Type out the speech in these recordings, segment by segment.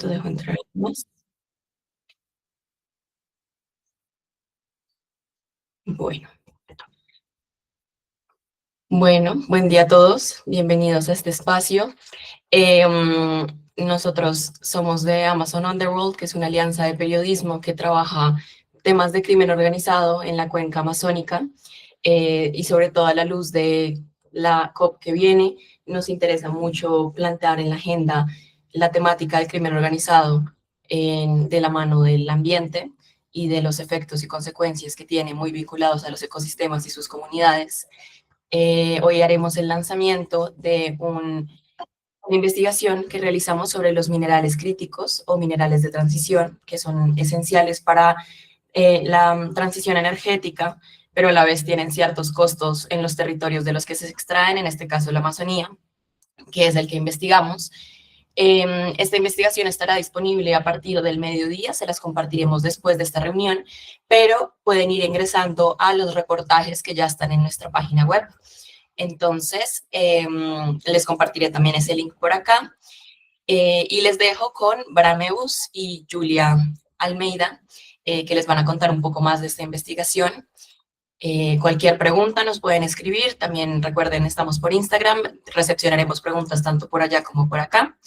Te dejo entrar más. Bueno. Bueno, buen día a todos. Bienvenidos a este espacio. Nosotros somos de Amazon Underworld, que es una alianza de periodismo que trabaja temas de crimen organizado en la cuenca amazónica y sobre todo a la luz de la COP que viene, nos interesa mucho plantear en la agenda la temática del crimen organizado de la mano del ambiente y de los efectos y consecuencias que tiene muy vinculados a los ecosistemas y sus comunidades. Hoy haremos el lanzamiento de una investigación que realizamos sobre los minerales críticos o minerales de transición, que son esenciales para la transición energética, pero a la vez tienen ciertos costos en los territorios de los que se extraen, en este caso la Amazonía, que es el que investigamos. Esta investigación estará disponible a partir del mediodía, se las compartiremos después de esta reunión, pero pueden ir ingresando a los reportajes que ya están en nuestra página web. Entonces, les compartiré también ese link por acá y les dejo con Bramebus y Julia Almeida, que les van a contar un poco más de esta investigación. Cualquier pregunta nos pueden escribir. También recuerden, estamos por Instagram, recepcionaremos preguntas tanto por allá como por acá.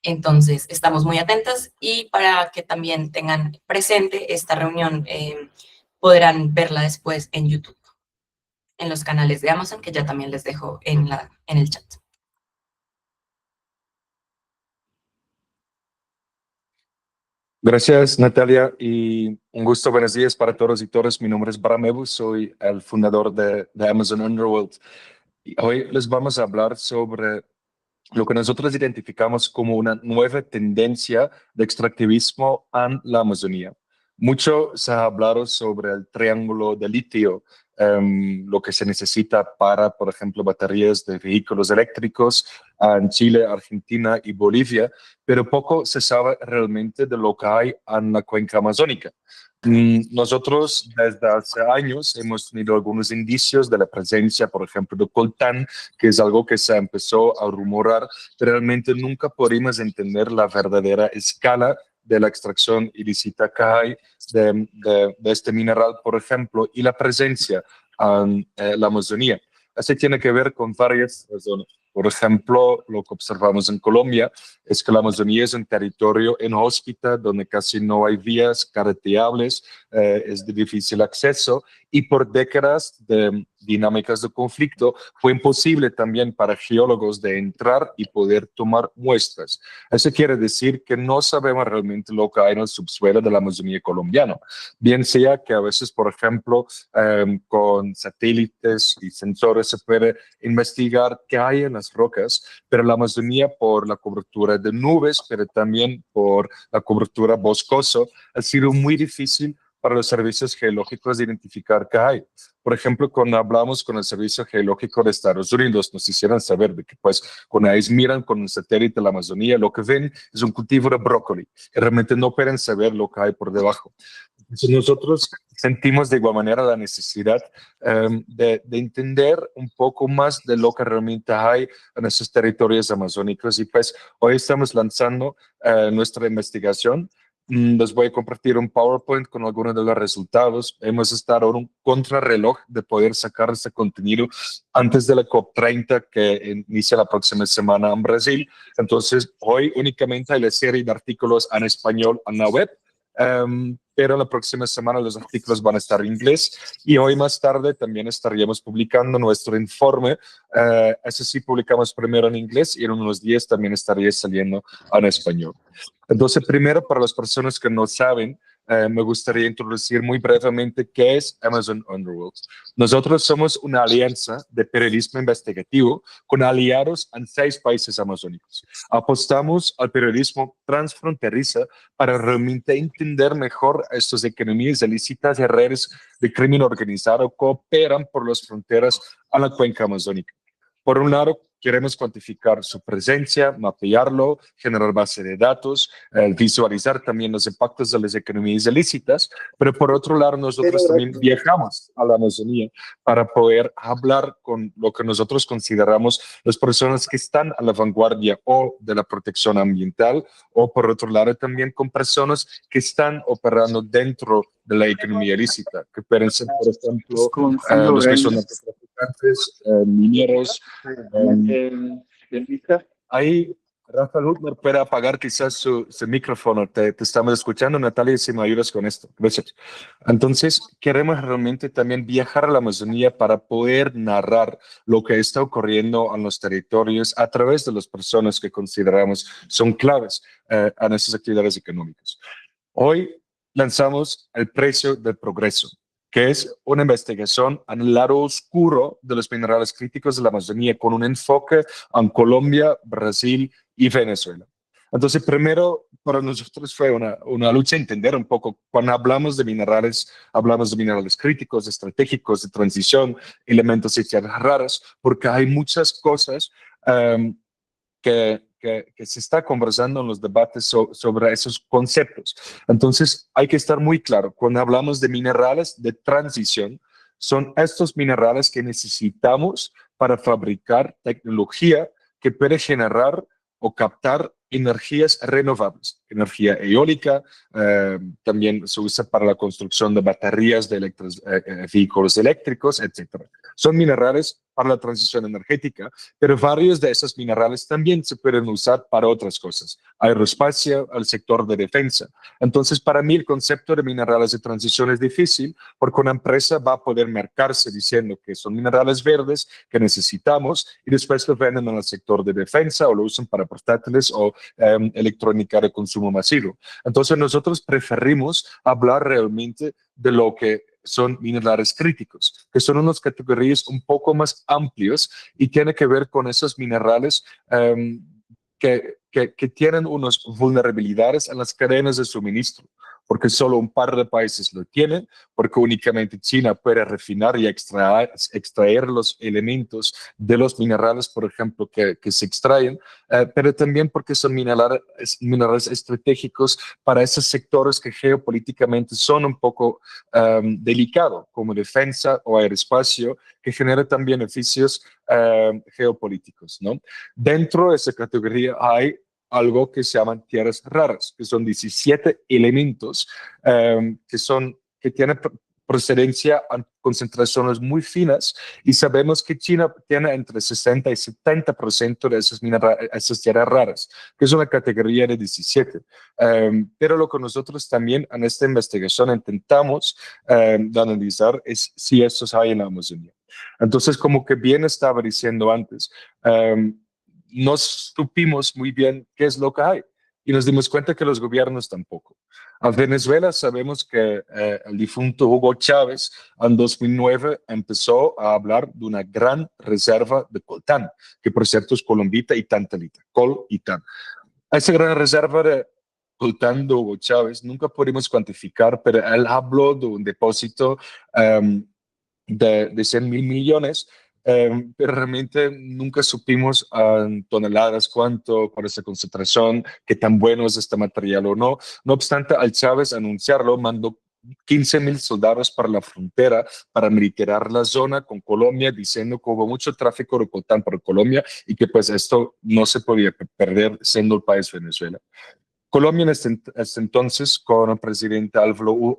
Entonces, estamos muy atentas y para que también tengan presente esta reunión, podrán verla después en YouTube, en los canales de Amazon, que ya también les dejo en el chat. Gracias, Natalia, y un gusto, buenos días para todos y todas. Mi nombre es Bramebus, soy el fundador de Amazon Underworld. Y hoy les vamos a hablar sobre lo que nosotros identificamos como una nueva tendencia de extractivismo en la Amazonía. Mucho se ha hablado sobre el triángulo de litio, lo que se necesita para, por ejemplo, baterías de vehículos eléctricos en Chile, Argentina y Bolivia, pero poco se sabe realmente de lo que hay en la cuenca amazónica. Nosotros desde hace años hemos tenido algunos indicios de la presencia, por ejemplo, de coltán, que es algo que se empezó a rumorar, pero realmente nunca pudimos entender la verdadera escala de la extracción ilícita que hay de este mineral, por ejemplo, y la presencia en la Amazonía. Esto tiene que ver con varias razones. Por ejemplo, lo que observamos en Colombia es que la Amazonía es un territorio inhóspito donde casi no hay vías carreteables, es de difícil acceso y por décadas de dinámicas de conflicto fue imposible también para geólogos de entrar y poder tomar muestras. Eso quiere decir que no sabemos realmente lo que hay en el subsuelo de la Amazonía colombiana. Bien sea que a veces, por ejemplo, con satélites y sensores se puede investigar qué hay en las rocas, pero la Amazonía por la cobertura de nubes, pero también por la cobertura boscosa, ha sido muy difícil para los servicios geológicos de identificar qué hay. Por ejemplo, cuando hablamos con el Servicio Geológico de Estados Unidos, nos hicieron saber de que, pues, cuando ellos miran con un satélite la Amazonía, lo que ven es un cultivo de brócoli, y realmente no pueden saber lo que hay por debajo. Entonces, nosotros sentimos de igual manera la necesidad de entender un poco más de lo que realmente hay en esos territorios amazónicos y pues hoy estamos lanzando nuestra investigación. Les voy a compartir un PowerPoint con algunos de los resultados. Hemos estado en un contrarreloj de poder sacar este contenido antes de la COP30 que inicia la próxima semana en Brasil. Entonces, hoy únicamente hay la serie de artículos en español en la web. Pero la próxima semana los artículos van a estar en inglés y hoy más tarde también estaríamos publicando nuestro informe. Ese sí publicamos primero en inglés y en unos días también estaría saliendo en español. Entonces, primero, para las personas que no saben, me gustaría introducir muy brevemente qué es Amazon Underworld. Nosotros somos una alianza de periodismo investigativo con aliados en 6 países amazónicos. Apostamos al periodismo transfronterizo para realmente entender mejor estas economías ilícitas y redes de crimen organizado que operan por las fronteras a la cuenca amazónica. Por un lado, queremos cuantificar su presencia, mapearlo, generar base de datos, visualizar también los impactos de las economías ilícitas, pero por otro lado nosotros también viajamos a la Amazonía para poder hablar con lo que nosotros consideramos las personas que están a la vanguardia o de la protección ambiental, o por otro lado también con personas que están operando dentro de la economía ilícita, que pueden ser, por ejemplo, los que son narcotraficantes, mineros. Ahí Rafael Hutner puede apagar quizás su micrófono. Te estamos escuchando, Natalia, si me ayudas con esto. Gracias. Entonces, queremos realmente también viajar a la Amazonía para poder narrar lo que está ocurriendo en los territorios a través de las personas que consideramos son claves en esas actividades económicas. Hoy lanzamos El precio del progreso, que es una investigación en el lado oscuro de los minerales críticos de la Amazonía con un enfoque en Colombia, Brasil y Venezuela. Entonces, primero, para nosotros fue una lucha entender un poco, cuando hablamos de minerales críticos, estratégicos, de transición, elementos y tierras raras, porque hay muchas cosas que se está conversando en los debates sobre esos conceptos. Entonces, hay que estar muy claro, cuando hablamos de minerales de transición, son estos minerales que necesitamos para fabricar tecnología que puede generar o captar energías renovables, energía eólica, también se usa para la construcción de baterías de vehículos eléctricos, etc. Son minerales para la transición energética, pero varios de esos minerales también se pueden usar para otras cosas, aeroespacio, al sector de defensa. Entonces, para mí el concepto de minerales de transición es difícil porque una empresa va a poder mercarse diciendo que son minerales verdes que necesitamos y después lo venden en el sector de defensa o lo usan para portátiles o electrónica de consumo masivo. Entonces, nosotros preferimos hablar realmente de lo que son minerales críticos, que son unas categorías un poco más amplios y tiene que ver con esos minerales que tienen unas vulnerabilidades en las cadenas de suministro, porque solo un par de países lo tienen, porque únicamente China puede refinar y extraer los elementos de los minerales, por ejemplo, que se extraen, pero también porque son minerales estratégicos para esos sectores que geopolíticamente son un poco delicados, como defensa o aeroespacio, que genera también beneficios geopolíticos, ¿no? Dentro de esa categoría hay algo que se llaman tierras raras, que son 17 elementos que tienen procedencia a concentraciones muy finas y sabemos que China tiene entre 60 y 70% de esas tierras raras, que es una categoría de 17. Pero lo que nosotros también en esta investigación intentamos analizar es si estos hay en la Amazonía. Entonces, como que bien estaba diciendo antes, no supimos muy bien qué es lo que hay y nos dimos cuenta que los gobiernos tampoco. A Venezuela sabemos que el difunto Hugo Chávez en 2009 empezó a hablar de una gran reserva de coltán, que por cierto es colombita y tantalita, col y tan. Esa gran reserva de coltán de Hugo Chávez nunca pudimos cuantificar, pero él habló de un depósito de 100 mil millones, pero realmente nunca supimos en toneladas cuál es la concentración, qué tan bueno es este material o no. No obstante, al Chávez anunciarlo, mandó 15,000 soldados para la frontera para militarizar la zona con Colombia, diciendo que hubo mucho tráfico de coltán por Colombia y que pues esto no se podía perder siendo el país Venezuela. Colombia en este entonces, con el presidente Álvaro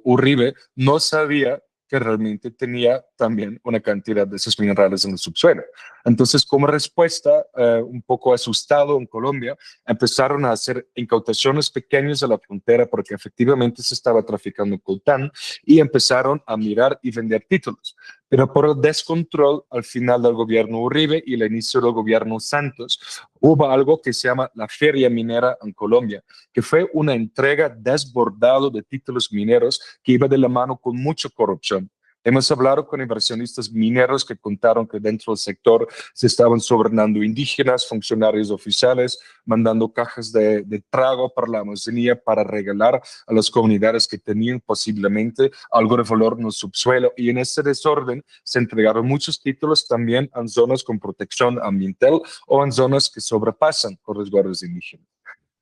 Uribe, no sabía que realmente tenía también una cantidad de esos minerales en el subsuelo. Entonces, como respuesta, un poco asustado en Colombia, empezaron a hacer incautaciones pequeñas a la frontera porque efectivamente se estaba traficando coltán y empezaron a mirar y vender títulos. Pero por el descontrol al final del gobierno Uribe y el inicio del gobierno Santos, hubo algo que se llama la Feria Minera en Colombia, que fue una entrega desbordada de títulos mineros que iba de la mano con mucha corrupción. Hemos hablado con inversionistas mineros que contaron que dentro del sector se estaban sobornando indígenas, funcionarios oficiales, mandando cajas de trago para la Amazonía para regalar a las comunidades que tenían posiblemente algo de valor en el subsuelo. Y en ese desorden se entregaron muchos títulos también en zonas con protección ambiental o en zonas que sobrepasan los resguardos indígenas.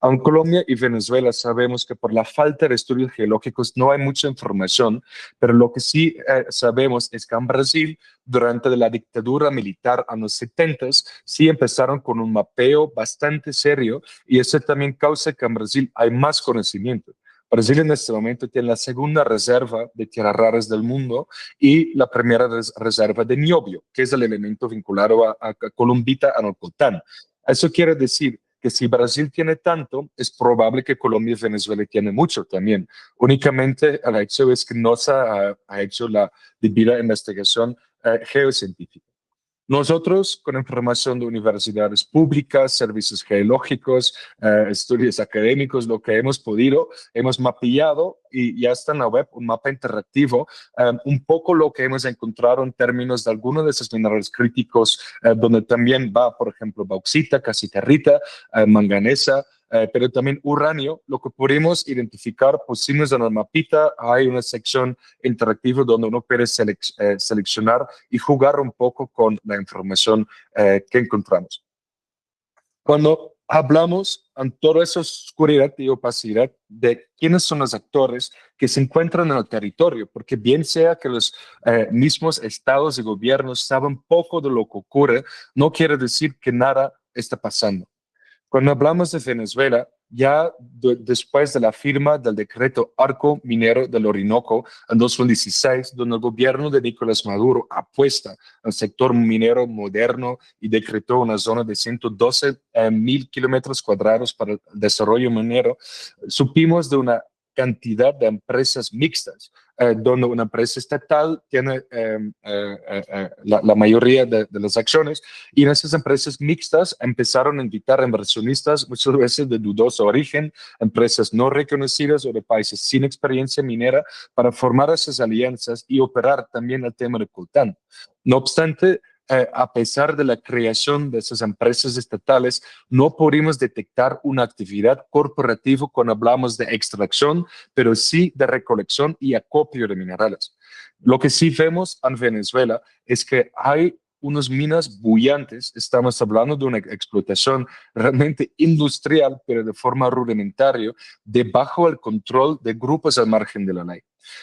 En Colombia y Venezuela sabemos que por la falta de estudios geológicos no hay mucha información, pero lo que sí sabemos es que en Brasil, durante la dictadura militar en los 70, sí empezaron con un mapeo bastante serio y eso también causa que en Brasil hay más conocimiento. Brasil en este momento tiene la segunda reserva de tierras raras del mundo y la primera reserva de niobio, que es el elemento vinculado a columbita en el coltán. Eso quiere decir que si Brasil tiene tanto, es probable que Colombia y Venezuela tienen mucho también. Únicamente el hecho es que no se ha hecho la debida investigación geocientífica. Nosotros, con información de universidades públicas, servicios geológicos, estudios académicos, lo que hemos podido, hemos mapeado y ya está en la web un mapa interactivo, un poco lo que hemos encontrado en términos de algunos de esos minerales críticos, donde también va, por ejemplo, bauxita, casiterrita, manganesa, pero también uranio. Lo que pudimos identificar, pusimos en el mapita, hay una sección interactiva donde uno puede seleccionar y jugar un poco con la información que encontramos. Cuando hablamos en toda esa oscuridad y opacidad de quiénes son los actores que se encuentran en el territorio, porque bien sea que los mismos estados y gobiernos saben poco de lo que ocurre, no quiere decir que nada está pasando. Cuando hablamos de Venezuela, ya después de la firma del decreto Arco Minero del Orinoco en 2016, donde el gobierno de Nicolás Maduro apuesta al sector minero moderno y decretó una zona de 112.000 kilómetros cuadrados para el desarrollo minero, supimos de una cantidad de empresas mixtas, donde una empresa estatal tiene la mayoría de las acciones y en esas empresas mixtas empezaron a invitar a inversionistas muchas veces de dudoso origen, empresas no reconocidas o de países sin experiencia minera para formar esas alianzas y operar también el tema de coltán. No obstante, a pesar de la creación de esas empresas estatales, no pudimos detectar una actividad corporativa cuando hablamos de extracción, pero sí de recolección y acopio de minerales. Lo que sí vemos en Venezuela es que hay unas minas bullantes, estamos hablando de una explotación realmente industrial, pero de forma rudimentaria, debajo del control de grupos al margen de la ley.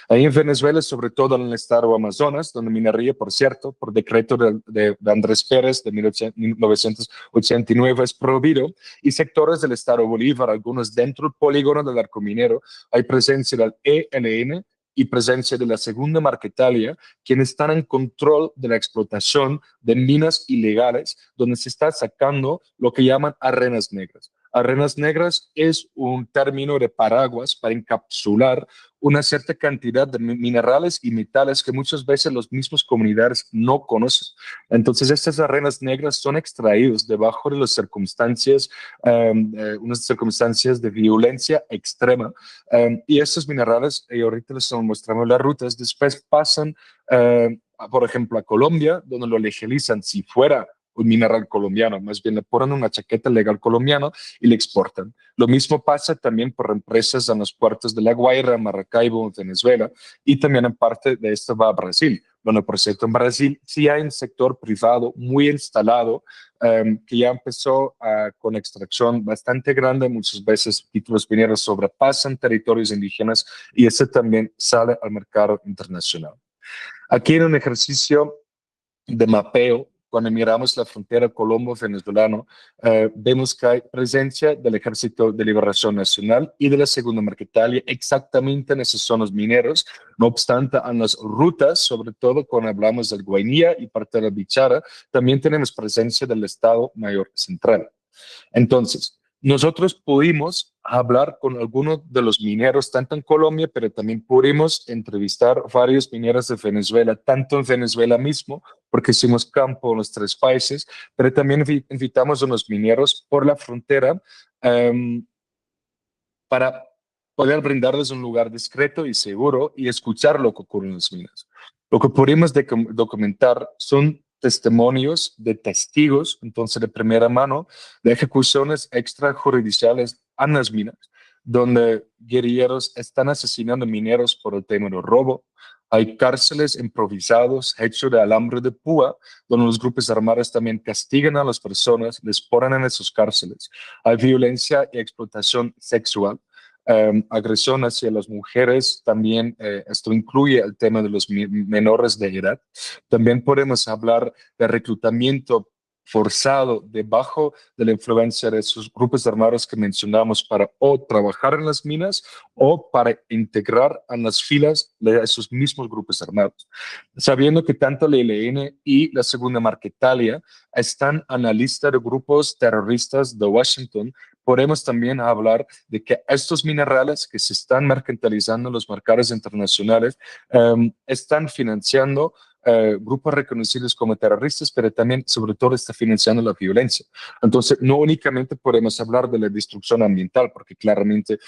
Ahí en Venezuela, sobre todo en el estado Amazonas, donde minería, por cierto, por decreto de Andrés Pérez de 1989 es prohibido, y sectores del estado Bolívar, algunos dentro del polígono del arco minero, hay presencia del ELN y presencia de la segunda Marquetalia, quienes están en control de la explotación de minas ilegales, donde se está sacando lo que llaman arenas negras. Arenas negras es un término de paraguas para encapsular una cierta cantidad de minerales y metales que muchas veces las mismas comunidades no conocen. Entonces, estas arenas negras son extraídas debajo de las circunstancias, unas circunstancias de violencia extrema. Y estos minerales, y ahorita les mostramos las rutas, después pasan, por ejemplo, a Colombia, donde lo legalizan si fuera un mineral colombiano, más bien le ponen una chaqueta legal colombiana y le exportan. Lo mismo pasa también por empresas en los puertos de La Guaira, Maracaibo, Venezuela, y también en parte de esto va a Brasil. Bueno, por cierto, en Brasil sí hay un sector privado muy instalado que ya empezó con extracción bastante grande, muchas veces títulos mineros sobrepasan territorios indígenas y ese también sale al mercado internacional. Aquí en un ejercicio de mapeo, cuando miramos la frontera colombo-venezolano, vemos que hay presencia del Ejército de Liberación Nacional y de la Segunda Marquetalia exactamente en esas zonas mineros. No obstante, en las rutas, sobre todo cuando hablamos del Guainía y parte de la Bichara, también tenemos presencia del Estado Mayor Central. Entonces, nosotros pudimos hablar con algunos de los mineros, tanto en Colombia, pero también pudimos entrevistar varios mineros de Venezuela, tanto en Venezuela mismo, porque hicimos campo en los tres países, pero también invitamos a unos mineros por la frontera para poder brindarles un lugar discreto y seguro y escuchar lo que ocurre en las minas. Lo que podemos documentar son testimonios de testigos, entonces de primera mano, de ejecuciones extrajudiciales en las minas, donde guerrilleros están asesinando mineros por el tema del robo. Hay cárceles improvisados hechos de alambre de púa, donde los grupos armados también castigan a las personas, les ponen en esas cárceles. Hay violencia y explotación sexual. Agresión hacia las mujeres, también esto incluye el tema de los menores de edad. También podemos hablar de reclutamiento forzado debajo de la influencia de esos grupos armados que mencionamos para o trabajar en las minas o para integrar en las filas de esos mismos grupos armados. Sabiendo que tanto la ELN y la Segunda Marquetalia están en la lista de grupos terroristas de Washington, podemos también hablar de que estos minerales que se están mercantilizando en los mercados internacionales están financiando grupos reconocidos como terroristas, pero también, sobre todo, está financiando la violencia. Entonces, no únicamente podemos hablar de la destrucción ambiental, porque claramente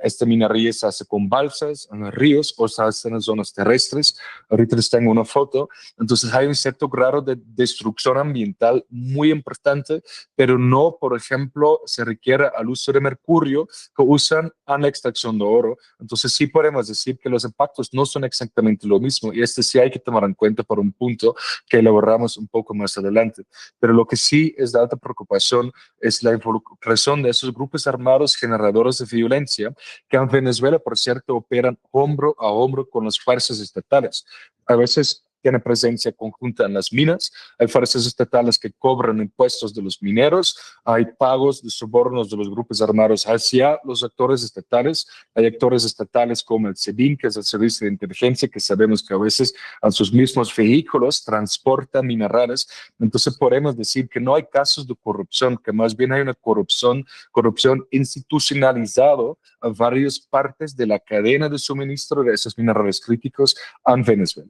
esta minería se hace con balsas en los ríos o se hace en las zonas terrestres. Ahorita les tengo una foto. Entonces, hay un cierto grado de destrucción ambiental muy importante, pero no, por ejemplo, se requiere al uso de mercurio que usan en la extracción de oro. Entonces, sí podemos decir que los impactos no son exactamente lo mismo y este sí hay que tomar en cuenta por un punto que elaboramos un poco más adelante. Pero lo que sí es de alta preocupación es la involucración de esos grupos armados generadores de violencia que en Venezuela, por cierto, operan hombro a hombro con las fuerzas estatales. A veces tiene presencia conjunta en las minas, hay fuerzas estatales que cobran impuestos de los mineros, hay pagos de sobornos de los grupos armados hacia los actores estatales, hay actores estatales como el SEBIN, que es el Servicio de Inteligencia, que sabemos que a veces en sus mismos vehículos transportan minerales. Entonces podemos decir que no hay casos de corrupción, que más bien hay una corrupción institucionalizada a varias partes de la cadena de suministro de esos minerales críticos en Venezuela.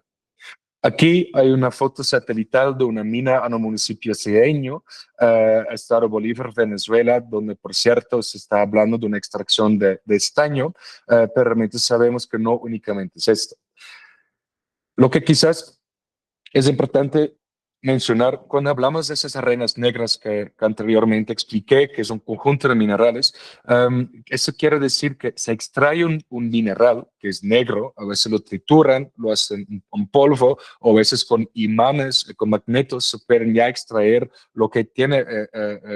Aquí hay una foto satelital de una mina en un municipio sieño, Estado Bolívar, Venezuela, donde por cierto se está hablando de una extracción de estaño, pero realmente sabemos que no únicamente es esto. Lo que quizás es importante mencionar cuando hablamos de esas arenas negras que anteriormente expliqué, que es un conjunto de minerales, eso quiere decir que se extrae un mineral que es negro, a veces lo trituran, lo hacen en polvo, o a veces con imanes, con magnetos, se pueden ya extraer lo que tiene,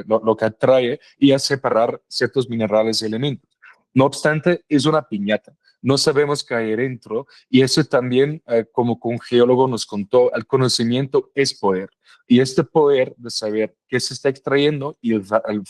lo que atrae y a separar ciertos minerales y elementos. No obstante, es una piñata. No sabemos qué hay dentro y eso también, como un geólogo nos contó, el conocimiento es poder. Y este poder de saber qué se está extrayendo y el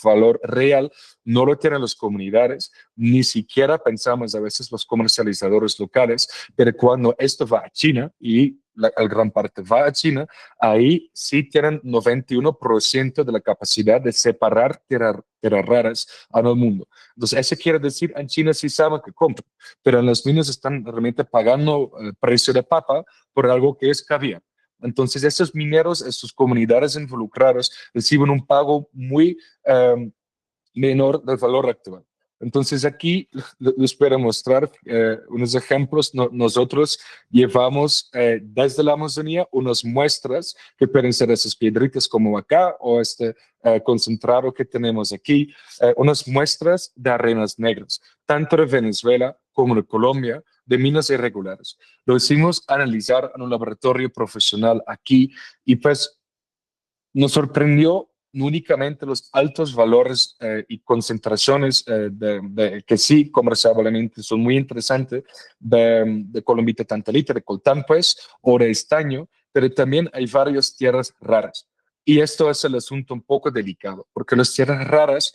valor real no lo tienen las comunidades, ni siquiera pensamos a veces los comercializadores locales, pero cuando esto va a China y la gran parte va a China, ahí sí tienen 91% de la capacidad de separar tierras raras en el mundo. Entonces, eso quiere decir, en China sí saben que compran, pero en las minas están realmente pagando el precio de papa por algo que es caviar. Entonces, esos mineros, esas comunidades involucradas reciben un pago muy menor del valor actual. Entonces, aquí les puedo mostrar unos ejemplos. Nosotros llevamos desde la Amazonía unas muestras que pueden ser esas piedritas como acá o este concentrado que tenemos aquí, unas muestras de arenas negras, tanto de Venezuela como de Colombia, de minas irregulares. Lo hicimos analizar en un laboratorio profesional aquí y pues nos sorprendió no únicamente los altos valores y concentraciones que sí comercialmente son muy interesantes de colombita tantalita, de coltán pues, o de estaño, pero también hay varias tierras raras. Y esto es el asunto un poco delicado, porque las tierras raras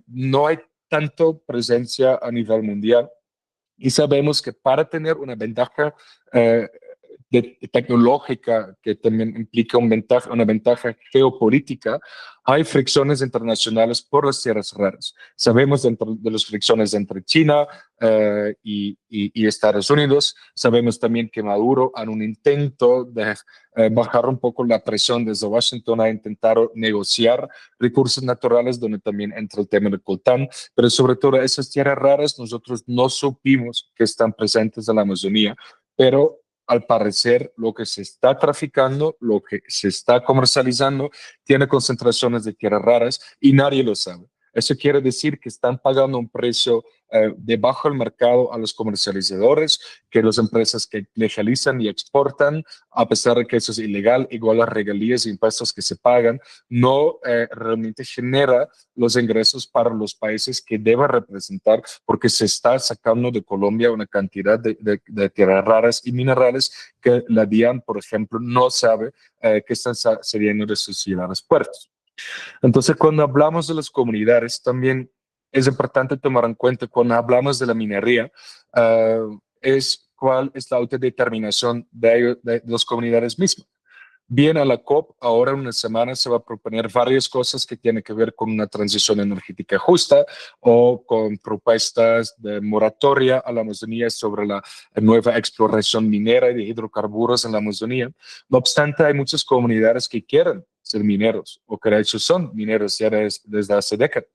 no hay tanto presencia a nivel mundial y sabemos que para tener una ventaja eh, tecnológica que también implica una ventaja geopolítica, hay fricciones internacionales por las tierras raras. Sabemos de las fricciones entre China y Estados Unidos. Sabemos también que Maduro, en un intento de bajar un poco la presión desde Washington, ha intentado negociar recursos naturales, donde también entra el tema del coltán, pero sobre todo esas tierras raras nosotros no supimos que están presentes en la Amazonía, pero al parecer, lo que se está traficando, lo que se está comercializando, tiene concentraciones de tierras raras y nadie lo sabe. Eso quiere decir que están pagando un precio debajo del mercado a los comercializadores, que las empresas que legalizan y exportan, a pesar de que eso es ilegal, igual las regalías e impuestos que se pagan, no realmente genera los ingresos para los países que deben representar, porque se está sacando de Colombia una cantidad de tierras raras y minerales que la DIAN, por ejemplo, no sabe que están saliendo de sus ciudades puertos. Entonces, cuando hablamos de las comunidades, también es importante tomar en cuenta cuando hablamos de la minería, es cuál es la autodeterminación de las comunidades mismas. Bien, a la COP, ahora en una semana se va a proponer varias cosas que tienen que ver con una transición energética justa o con propuestas de moratoria a la Amazonía sobre la nueva exploración minera y de hidrocarburos en la Amazonía. No obstante, hay muchas comunidades que quieren ser mineros o que de hecho son mineros ya desde hace décadas.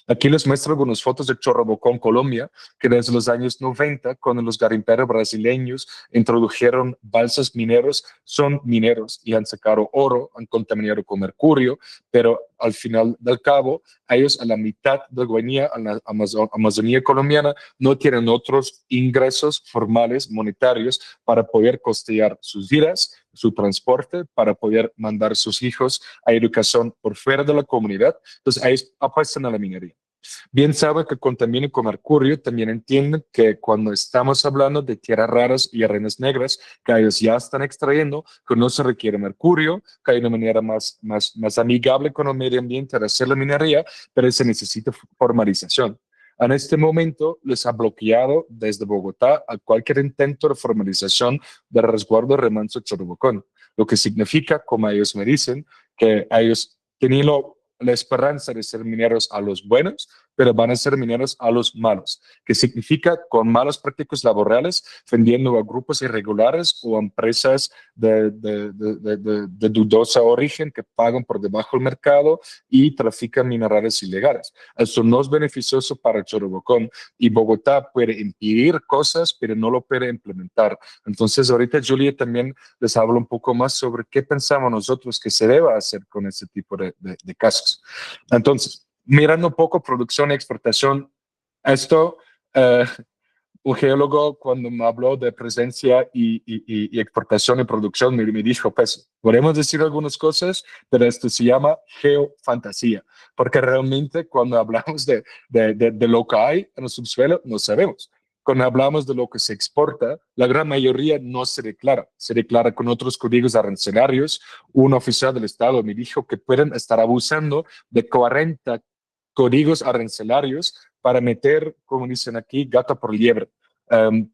Aquí les muestro algunas fotos de Chorrobocón, Colombia, que desde los años 90, cuando los garimperos brasileños introdujeron balsas mineros, son mineros y han sacado oro, han contaminado con mercurio, pero al final del cabo, ellos a la mitad de Guinea, a la Amazonía colombiana, no tienen otros ingresos formales monetarios para poder costear sus vidas, su transporte, para poder mandar a sus hijos a educación por fuera de la comunidad. Entonces, ellos apuestan a la minería. Bien saben que contaminan con mercurio, también entienden que cuando estamos hablando de tierras raras y arenas negras, que ellos ya están extrayendo, que no se requiere mercurio, que hay una manera más amigable con el medio ambiente de hacer la minería, pero se necesita formalización. En este momento les ha bloqueado desde Bogotá a cualquier intento de formalización del resguardo remanso Chorobocón, lo que significa, como ellos me dicen, que ellos tenían la esperanza de ser mineros a los buenos, pero van a ser mineros a los malos, que significa con malas prácticas laborales, vendiendo a grupos irregulares o a empresas de dudosa origen que pagan por debajo del mercado y trafican minerales ilegales. Eso no es beneficioso para Chorobocón y Bogotá puede impedir cosas, pero no lo puede implementar. Entonces, ahorita Julia también les habla un poco más sobre qué pensamos nosotros que se deba hacer con este tipo de casos. Entonces, mirando un poco producción y exportación, esto, un geólogo cuando me habló de presencia y exportación y producción me dijo, pues, podemos decir algunas cosas, pero esto se llama geofantasía, porque realmente cuando hablamos de lo que hay en el subsuelo, no sabemos. Cuando hablamos de lo que se exporta, la gran mayoría no se declara con otros códigos arancelarios. Un oficial del Estado me dijo que pueden estar abusando de 40 códigos arancelarios para meter, como dicen aquí, gata por liebre.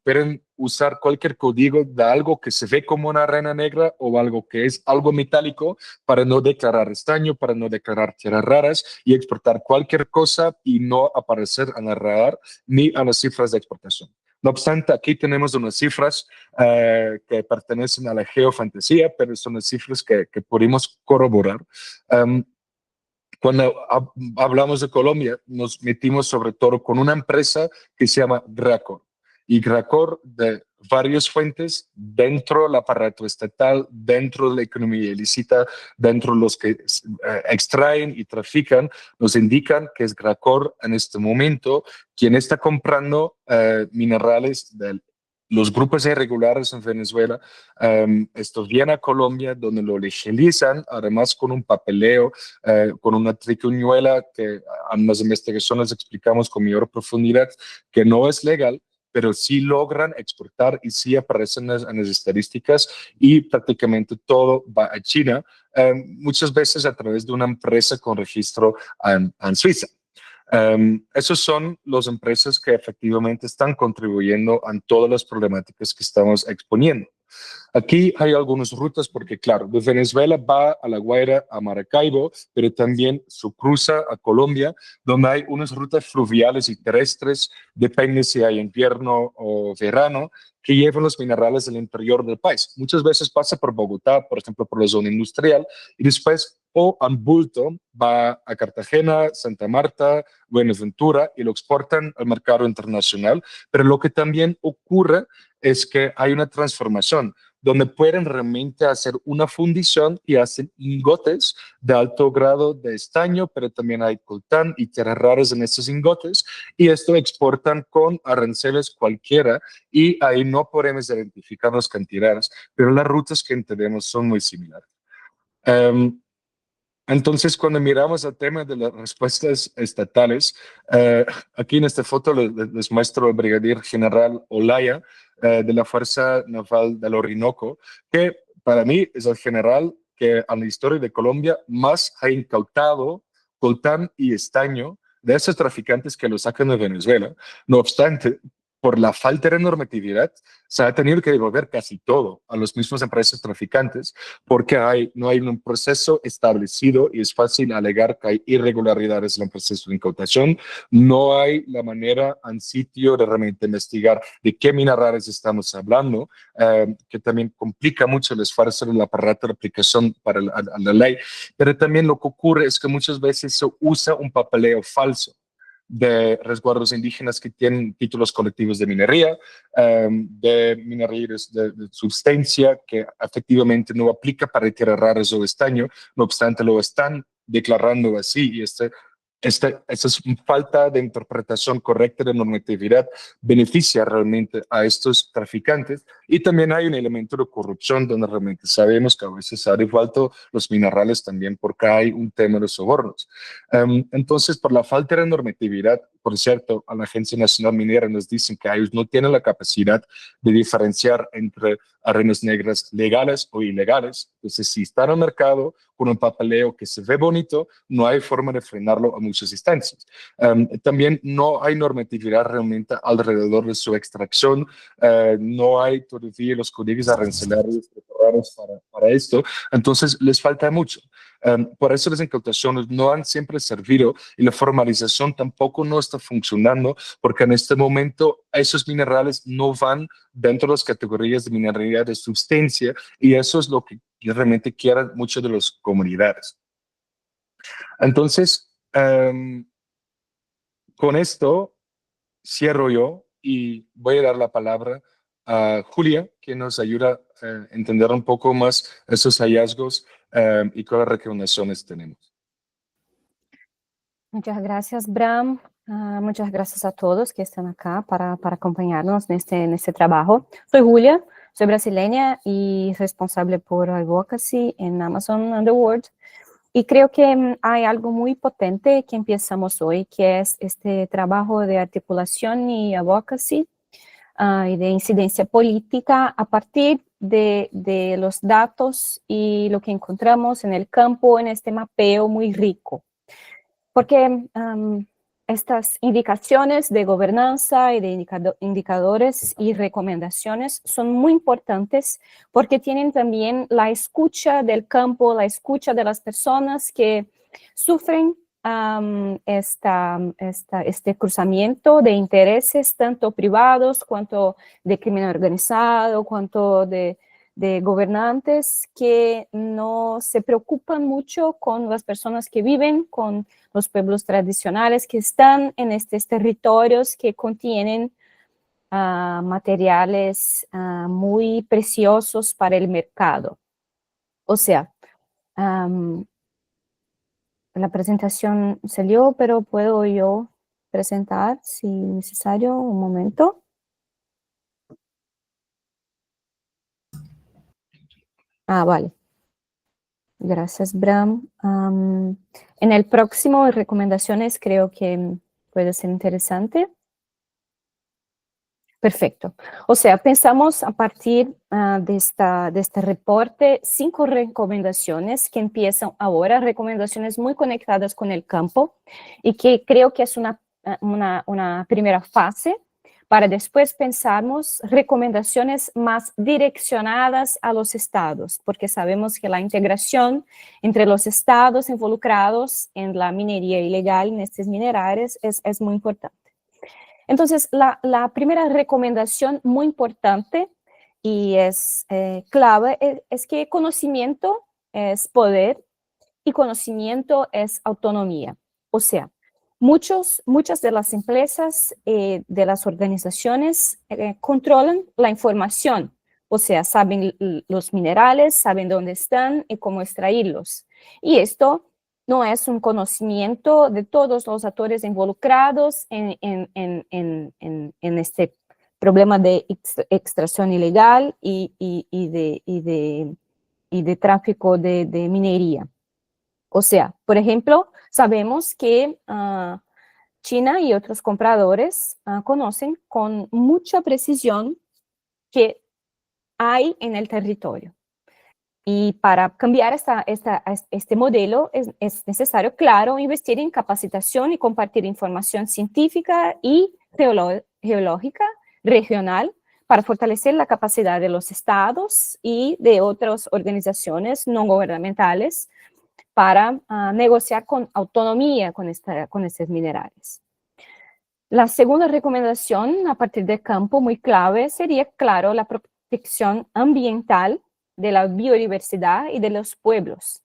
Pueden usar cualquier código de algo que se ve como una arena negra o algo que es algo metálico para no declarar estaño, para no declarar tierras raras y exportar cualquier cosa y no aparecer en el radar ni a las cifras de exportación. No obstante, aquí tenemos unas cifras que pertenecen a la geofantasía, pero son las cifras que pudimos corroborar. Cuando hablamos de Colombia, nos metimos sobre todo con una empresa que se llama Gracor. Y Gracor, de varias fuentes, dentro del aparato estatal, dentro de la economía ilícita, dentro de los que extraen y trafican, nos indican que es Gracor en este momento quien está comprando minerales del los grupos irregulares en Venezuela, esto viene a Colombia, donde lo legalizan, además con un papeleo, con una triquiñuela que en las investigaciones explicamos con mayor profundidad, que no es legal, pero sí logran exportar y sí aparecen en las estadísticas y prácticamente todo va a China, muchas veces a través de una empresa con registro en Suiza. Esos son las empresas que efectivamente están contribuyendo a todas las problemáticas que estamos exponiendo. Aquí hay algunas rutas porque, claro, de Venezuela va a La Guaira, a Maracaibo, pero también su cruza a Colombia, donde hay unas rutas fluviales y terrestres, depende si hay invierno o verano, que llevan los minerales del interior del país. Muchas veces pasa por Bogotá, por ejemplo, por la zona industrial, y después o en bulto va a Cartagena, Santa Marta, Buenaventura y lo exportan al mercado internacional. Pero lo que también ocurre es que hay una transformación donde pueden realmente hacer una fundición y hacen lingotes de alto grado de estaño, pero también hay coltán y tierras raras en estos lingotes, y esto exportan con aranceles cualquiera, y ahí no podemos identificar las cantidades, pero las rutas que entendemos son muy similares. Entonces, cuando miramos el tema de las respuestas estatales, aquí en esta foto les muestro al brigadier general Olaya, de la Fuerza Naval del Orinoco, que para mí es el general que en la historia de Colombia más ha incautado coltán y estaño de esos traficantes que lo sacan de Venezuela. No obstante, por la falta de normatividad, se ha tenido que devolver casi todo a las mismas empresas traficantes, porque no hay un proceso establecido y es fácil alegar que hay irregularidades en el proceso de incautación. No hay la manera en sitio de realmente investigar de qué minerales estamos hablando, que también complica mucho el esfuerzo del aparato de aplicación para la ley. Pero también lo que ocurre es que muchas veces se usa un papeleo falso de resguardos indígenas que tienen títulos colectivos de minería, de minerías de substancia que efectivamente no aplica para tierras raras o estaño, no obstante lo están declarando así, y esta es falta de interpretación correcta de normatividad beneficia realmente a estos traficantes, y también hay un elemento de corrupción donde realmente sabemos que a veces se han devuelto los minerales también porque hay un tema de sobornos. Entonces, por la falta de normatividad, por cierto, a la Agencia Nacional Minera nos dicen que ellos no tienen la capacidad de diferenciar entre arenas negras legales o ilegales. Entonces, si está en el mercado con un papeleo que se ve bonito, no hay forma de frenarlo a muchas instancias. También no hay normatividad realmente alrededor de su extracción, no hay todavía los códigos arancelarios preparados para esto, entonces les falta mucho. Por eso las incautaciones no han siempre servido, y la formalización tampoco no está funcionando, porque en este momento esos minerales no van dentro de las categorías de minería de sustancia, y eso es lo que realmente quieren muchas de las comunidades. Entonces, con esto cierro yo y voy a dar la palabra a Julia, que nos ayuda a entender un poco más esos hallazgos y qué recomendaciones tenemos. Muchas gracias, Bram. Muchas gracias a todos que están acá para acompañarnos en este trabajo. Soy Julia, soy brasileña y responsable por Advocacy en Amazon Underworld. Y creo que hay algo muy potente que empezamos hoy, que es este trabajo de articulación y advocacy y de incidencia política a partir de los datos y lo que encontramos en el campo, en este mapeo muy rico. Porque estas indicaciones de gobernanza y de indicadores y recomendaciones son muy importantes porque tienen también la escucha del campo, la escucha de las personas que sufren este cruzamiento de intereses, tanto privados, cuanto de crimen organizado, cuanto de gobernantes que no se preocupan mucho con las personas que viven, con los pueblos tradicionales que están en estos territorios que contienen materiales muy preciosos para el mercado. O sea, la presentación salió, pero puedo yo presentar si necesario, un momento. Vale. Gracias, Bram. En el próximo, recomendaciones, creo que puede ser interesante. Perfecto. O sea, pensamos a partir de este reporte 5 recomendaciones que empiezan ahora, recomendaciones muy conectadas con el campo y que creo que es una primera fase para después pensarmos recomendaciones más direccionadas a los estados, porque sabemos que la integración entre los estados involucrados en la minería ilegal en estos minerales es muy importante. Entonces, la primera recomendación muy importante y es clave es que conocimiento es poder y conocimiento es autonomía. O sea, muchas de las empresas, de las organizaciones, controlan la información. O sea, saben los minerales, saben dónde están y cómo extraerlos. Y esto no es un conocimiento de todos los actores involucrados en este problema de extracción ilegal y de tráfico de minería. O sea, por ejemplo, sabemos que China y otros compradores conocen con mucha precisión que hay en el territorio. Y para cambiar este modelo es necesario, claro, investir en capacitación y compartir información científica y geológica regional para fortalecer la capacidad de los estados y de otras organizaciones no gubernamentales para negociar con autonomía con estos minerales. La segunda recomendación a partir del campo muy clave sería, claro, la protección ambiental de la biodiversidad y de los pueblos,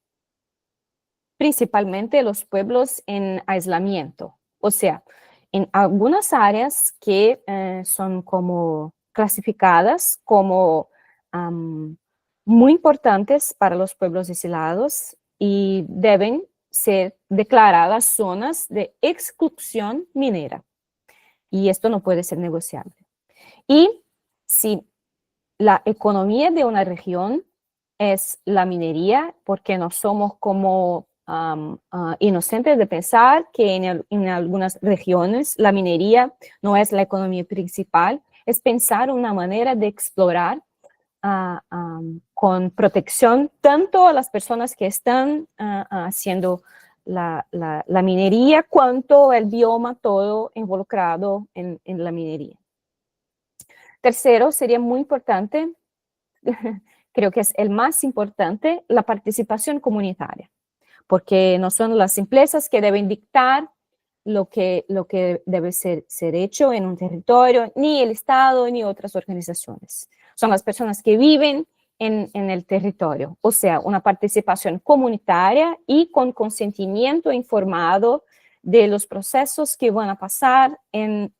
principalmente los pueblos en aislamiento. O sea, en algunas áreas que son como clasificadas como muy importantes para los pueblos aislados y deben ser declaradas zonas de exclusión minera. Y esto no puede ser negociable. Y si la economía de una región es la minería, porque no somos como inocentes de pensar que en algunas regiones la minería no es la economía principal, es pensar una manera de explorar con protección tanto a las personas que están haciendo la minería, cuanto el bioma todo involucrado en la minería. Tercero, sería muy importante, creo que es el más importante, la participación comunitaria, porque no son las empresas que deben dictar lo que debe ser hecho en un territorio, ni el Estado, ni otras organizaciones. Son las personas que viven en el territorio, o sea, una participación comunitaria y con consentimiento informado de los procesos que van a pasar en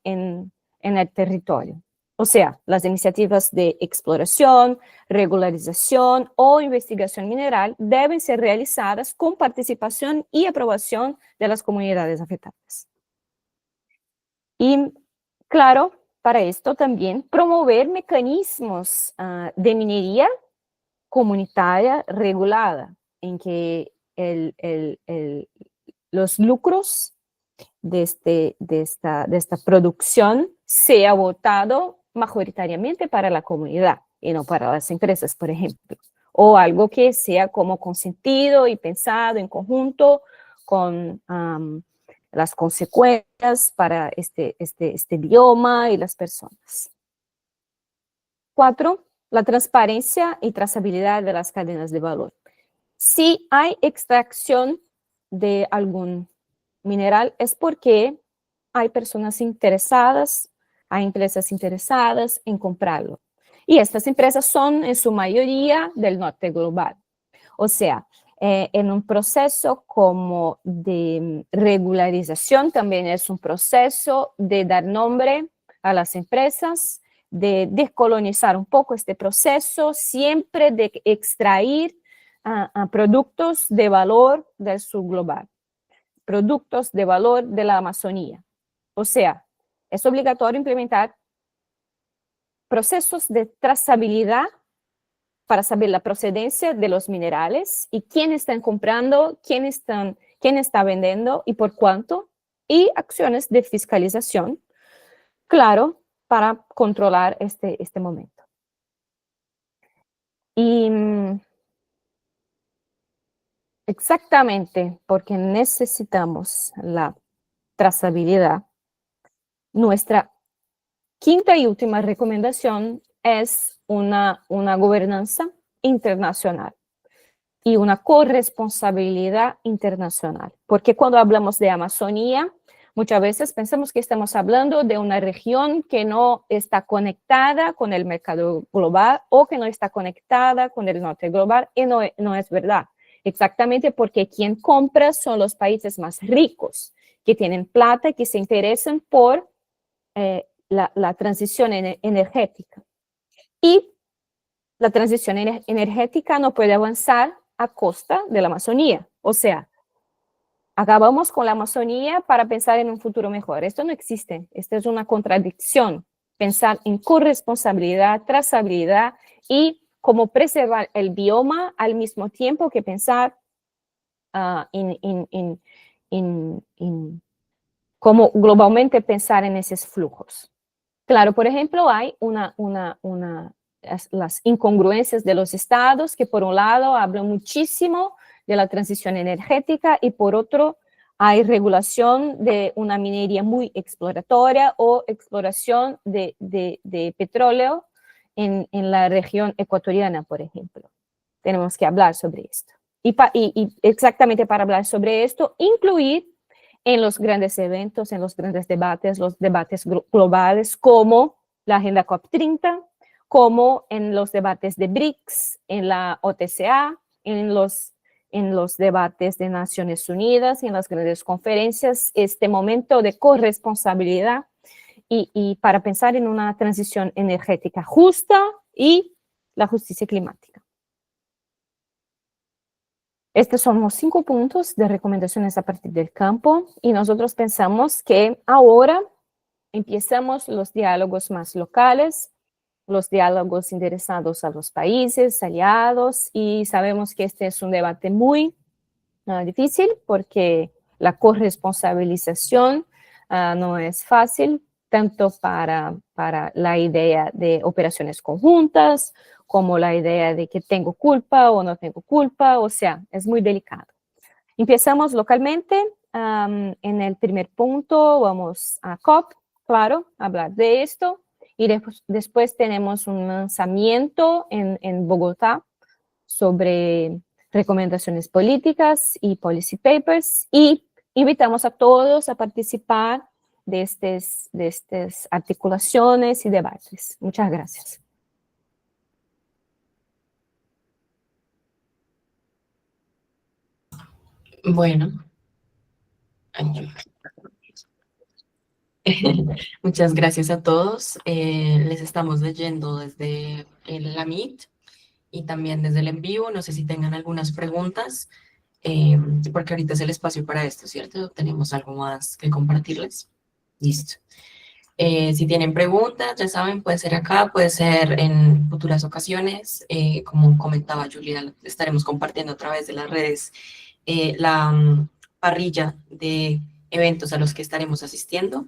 el territorio. O sea, las iniciativas de exploración, regularización o investigación mineral deben ser realizadas con participación y aprobación de las comunidades afectadas. Y, claro, para esto también promover mecanismos de minería comunitaria regulada, en que los lucros de esta producción sea votado mayoritariamente para la comunidad y no para las empresas, por ejemplo, o algo que sea como consentido y pensado en conjunto con las consecuencias para este bioma y las personas. 4, la transparencia y trazabilidad de las cadenas de valor. Si hay extracción de algún mineral es porque hay personas interesadas, hay empresas interesadas en comprarlo. Y estas empresas son en su mayoría del norte global. O sea, en un proceso como de regularización también es un proceso de dar nombre a las empresas, de descolonizar un poco este proceso, siempre de extraer productos de valor del sur global, productos de valor de la Amazonía. O sea, es obligatorio implementar procesos de trazabilidad para saber la procedencia de los minerales y quién están comprando, quién está vendiendo y por cuánto, y acciones de fiscalización, claro, para controlar este momento. Y exactamente porque necesitamos la trazabilidad, nuestra quinta y última recomendación es una gobernanza internacional y una corresponsabilidad internacional. Porque cuando hablamos de Amazonía, muchas veces pensamos que estamos hablando de una región que no está conectada con el mercado global o que no está conectada con el norte global, y no es verdad. exactamente porque quien compra son los países más ricos, que tienen plata y que se interesan por la transición energética. Y la transición energética no puede avanzar a costa de la Amazonía. O sea, acabamos con la Amazonía para pensar en un futuro mejor. Esto no existe. Esto es una contradicción. Pensar en corresponsabilidad, trazabilidad y cómo preservar el bioma al mismo tiempo que pensar en cómo globalmente pensar en esos flujos. Claro, por ejemplo, hay las incongruencias de los estados que por un lado hablan muchísimo de la transición energética y por otro hay regulación de una minería muy exploratoria o exploración de petróleo en la región ecuatoriana, por ejemplo. Tenemos que hablar sobre esto. Y exactamente para hablar sobre esto, incluir en los grandes eventos, en los grandes debates, los debates globales, como la Agenda COP30, como en los debates de BRICS, en la OTCA, en los debates de Naciones Unidas, en las grandes conferencias, este momento de corresponsabilidad y para pensar en una transición energética justa y la justicia climática. Estos son los 5 puntos de recomendaciones a partir del campo y nosotros pensamos que ahora empezamos los diálogos más locales, los diálogos interesados a los países, aliados, y sabemos que este es un debate muy difícil porque la corresponsabilización no es fácil, tanto para la idea de operaciones conjuntas, como la idea de que tengo culpa o no tengo culpa, o sea, es muy delicado. Empezamos localmente, en el primer punto vamos a COP, claro, hablar de esto, y después tenemos un lanzamiento en Bogotá sobre recomendaciones políticas y policy papers, y invitamos a todos a participar de estas articulaciones y debates. Muchas gracias. Bueno. Muchas gracias a todos. Les estamos leyendo desde la Meet y también desde el en vivo. No sé si tengan algunas preguntas, porque ahorita es el espacio para esto, ¿cierto? ¿Tenemos algo más que compartirles? Listo. Si tienen preguntas, ya saben, puede ser acá, puede ser en futuras ocasiones. Como comentaba Julia, estaremos compartiendo a través de las redes la parrilla de eventos a los que estaremos asistiendo.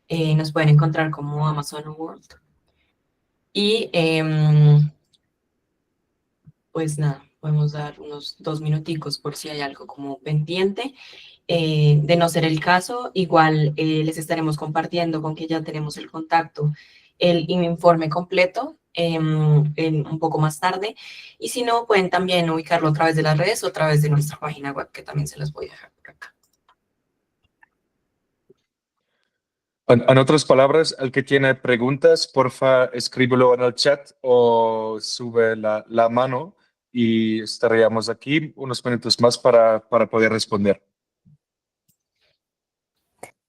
Nos pueden encontrar como Amazon World. Y pues nada, podemos dar unos 2 minuticos por si hay algo como pendiente. De no ser el caso, igual les estaremos compartiendo con que ya tenemos el contacto, el informe completo un poco más tarde. Y si no, pueden también ubicarlo a través de las redes o a través de nuestra página web, que también se las voy a dejar por acá. En otras palabras, el que tiene preguntas, porfa, escríbelo en el chat o sube la mano y estaríamos aquí unos minutos más para poder responder.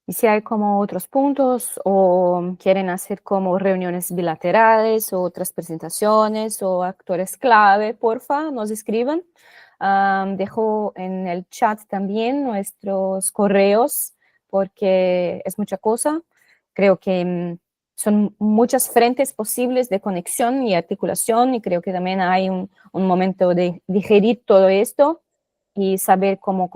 Y si hay como otros puntos o quieren hacer como reuniones bilaterales o otras presentaciones o actores clave, porfa, nos escriban. Dejo en el chat también nuestros correos porque es mucha cosa. Creo que son muchas frentes posibles de conexión y articulación y creo que también hay un momento de digerir todo esto y saber cómo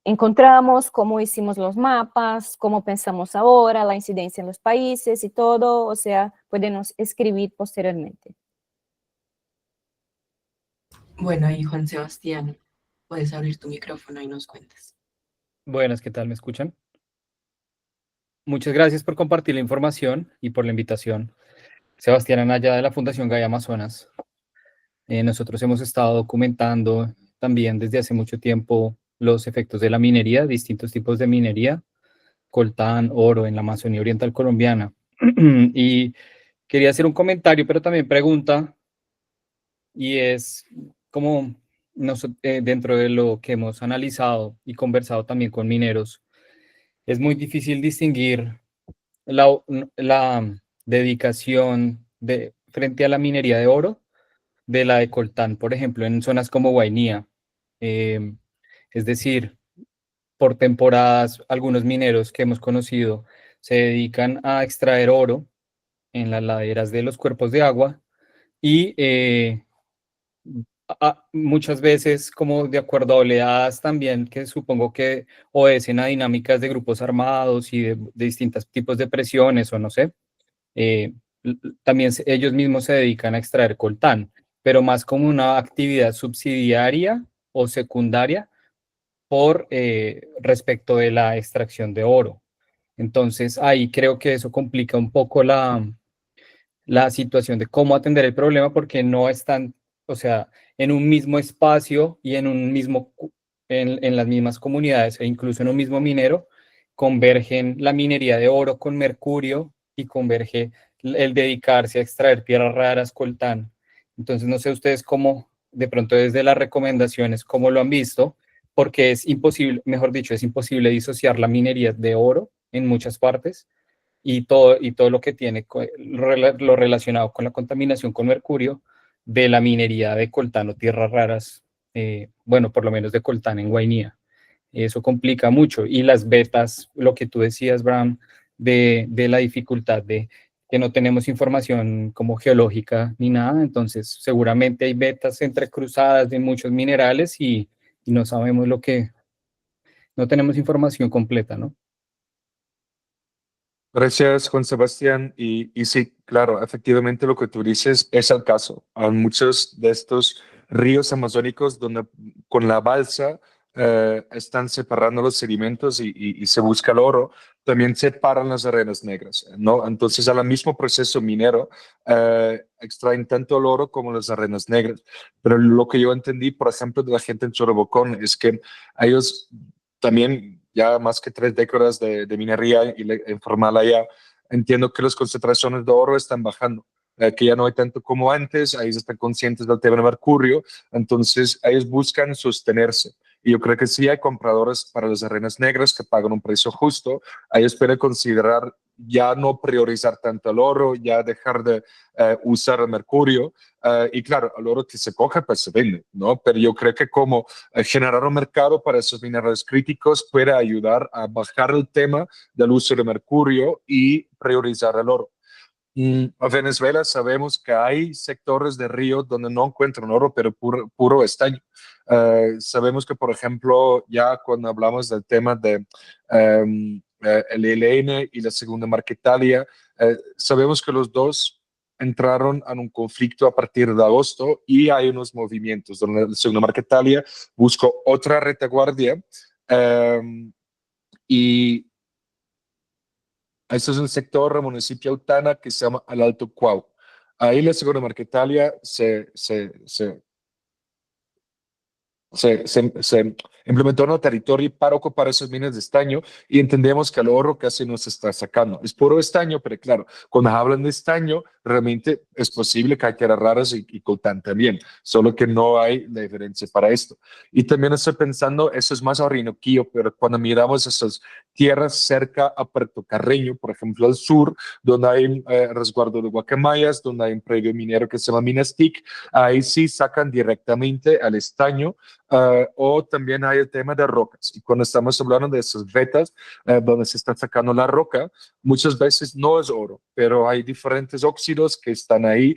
encontramos, cómo hicimos los mapas, cómo pensamos ahora, la incidencia en los países y todo, o sea, pueden escribir posteriormente. Bueno, y Juan Sebastián, puedes abrir tu micrófono y nos cuentas. Buenas, ¿qué tal? ¿Me escuchan? Muchas gracias por compartir la información y por la invitación. Sebastián Anaya de la Fundación Gaia Amazonas. Nosotros hemos estado documentando también desde hace mucho tiempo los efectos de la minería, distintos tipos de minería, coltán, oro en la Amazonía Oriental colombiana. Y quería hacer un comentario, pero también pregunta, y es como dentro de lo que hemos analizado y conversado también con mineros, es muy difícil distinguir la dedicación frente a la minería de oro de la de coltán, por ejemplo, en zonas como Guainía. Eh, es decir, por temporadas, algunos mineros que hemos conocido se dedican a extraer oro en las laderas de los cuerpos de agua y muchas veces como de acuerdo a oleadas también, que supongo que obedecen a dinámicas de grupos armados y de distintos tipos de presiones o no sé, eh, también ellos mismos se dedican a extraer coltán, pero más como una actividad subsidiaria o secundaria por respecto de la extracción de oro. Entonces ahí creo que eso complica un poco la situación de cómo atender el problema porque no están, o sea, en un mismo espacio y en un mismo, en las mismas comunidades e incluso en un mismo minero, convergen la minería de oro con mercurio y converge el dedicarse a extraer tierras raras, coltán. Entonces, no sé ustedes cómo, de pronto desde las recomendaciones, cómo lo han visto, porque es imposible, mejor dicho, es imposible disociar la minería de oro en muchas partes y todo lo que tiene lo relacionado con la contaminación con mercurio de la minería de coltán o tierras raras, bueno, por lo menos de coltán en Guainía. Eso complica mucho. Y las vetas, lo que tú decías, Bram, de la dificultad de que no tenemos información como geológica ni nada, entonces seguramente hay vetas entrecruzadas de muchos minerales y no sabemos lo que, no tenemos información completa, ¿no? Gracias, Juan Sebastián. Y sí, claro, efectivamente lo que tú dices es el caso. Hay muchos de estos ríos amazónicos donde con la balsa están separando los sedimentos y se busca el oro, también separan las arenas negras, ¿no? Entonces, al mismo proceso minero, extraen tanto el oro como las arenas negras. Pero lo que yo entendí, por ejemplo, de la gente en Chorobocón es que ellos también ya más que 3 décadas de minería informal allá, entiendo que las concentraciones de oro están bajando, que ya no hay tanto como antes, ellos están conscientes del tema de mercurio, entonces ellos buscan sostenerse. Y yo creo que sí hay compradores para las arenas negras que pagan un precio justo. Ellos pueden considerar ya no priorizar tanto el oro, ya dejar de usar el mercurio. Y claro, el oro que se coge, pues se vende, ¿no? Pero yo creo que como generar un mercado para esos minerales críticos puede ayudar a bajar el tema del uso de mercurio y priorizar el oro. A Venezuela sabemos que hay sectores de ríos donde no encuentran oro, pero puro estaño. Sabemos que, por ejemplo, ya cuando hablamos del tema de el ELN y la Segunda Marquetalia, sabemos que los dos entraron en un conflicto a partir de agosto y hay unos movimientos donde la Segunda Marquetalia buscó otra retaguardia y este es un sector del municipio de Autana que se llama El Alto Cuau. Ahí la Segunda Marquetalia se implementó en el territorio para ocupar esas minas de estaño y entendemos que el oro casi no se está sacando. Es puro estaño, pero claro, cuando hablan de estaño, realmente es posible que hay tierras raras y coltán también, solo que no hay la diferencia para esto. Y también estoy pensando, eso es más Orinoquillo, pero cuando miramos esas tierras cerca a Puerto Carreño, por ejemplo, al sur, donde hay un resguardo de guacamayas, donde hay un predio minero que se llama Minastic, ahí sí sacan directamente al estaño. O también hay el tema de rocas. Y cuando estamos hablando de esas vetas donde se está sacando la roca, muchas veces no es oro, pero hay diferentes óxidos que están ahí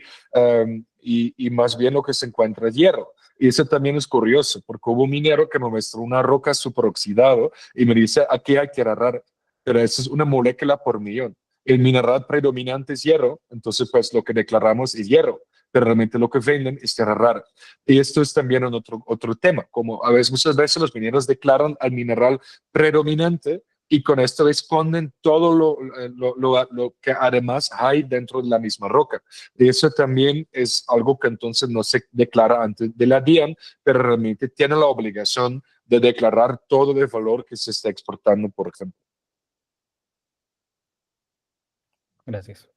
y más bien lo que se encuentra es hierro. Y eso también es curioso, porque hubo un minero que me mostró una roca superoxidado y me dice, aquí hay tierra rara, pero eso es una molécula por millón. El mineral predominante es hierro, entonces pues lo que declaramos es hierro, pero realmente lo que venden es tierra rara. Y esto es también otro tema, como a veces, muchas veces los mineros declaran al mineral predominante y con esto esconden todo lo que además hay dentro de la misma roca. Y eso también es algo que entonces no se declara antes de la DIAN, pero realmente tiene la obligación de declarar todo el valor que se está exportando, por ejemplo. Gracias.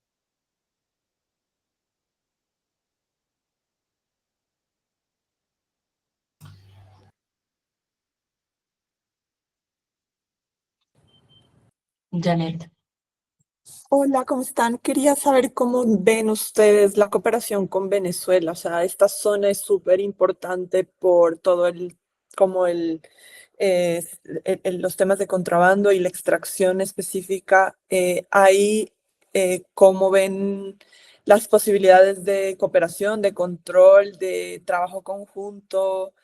Janet. Hola, ¿cómo están? Quería saber cómo ven ustedes la cooperación con Venezuela. O sea, esta zona es súper importante por todo como los temas de contrabando y la extracción específica. Ahí, ¿cómo ven las posibilidades de cooperación, de control, de trabajo conjunto?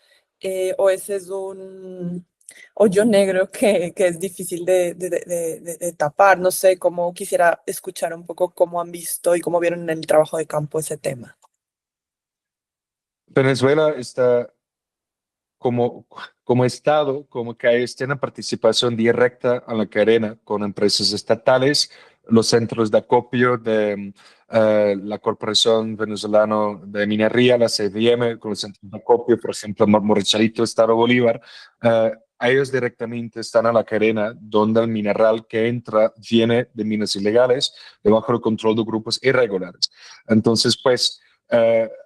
¿O ese es un hoyo negro que es difícil de tapar? No sé, cómo quisiera escuchar un poco cómo han visto y cómo vieron en el trabajo de campo ese tema. Venezuela está como, como Estado, como que ellos tienen participación directa en la cadena con empresas estatales, los centros de acopio de la Corporación Venezolana de Minería, la CVM, con los centros de acopio, por ejemplo, Moricharito, Estado Bolívar. Ellos directamente están a la cadena donde el mineral que entra viene de minas ilegales, debajo del control de grupos irregulares. Entonces, pues,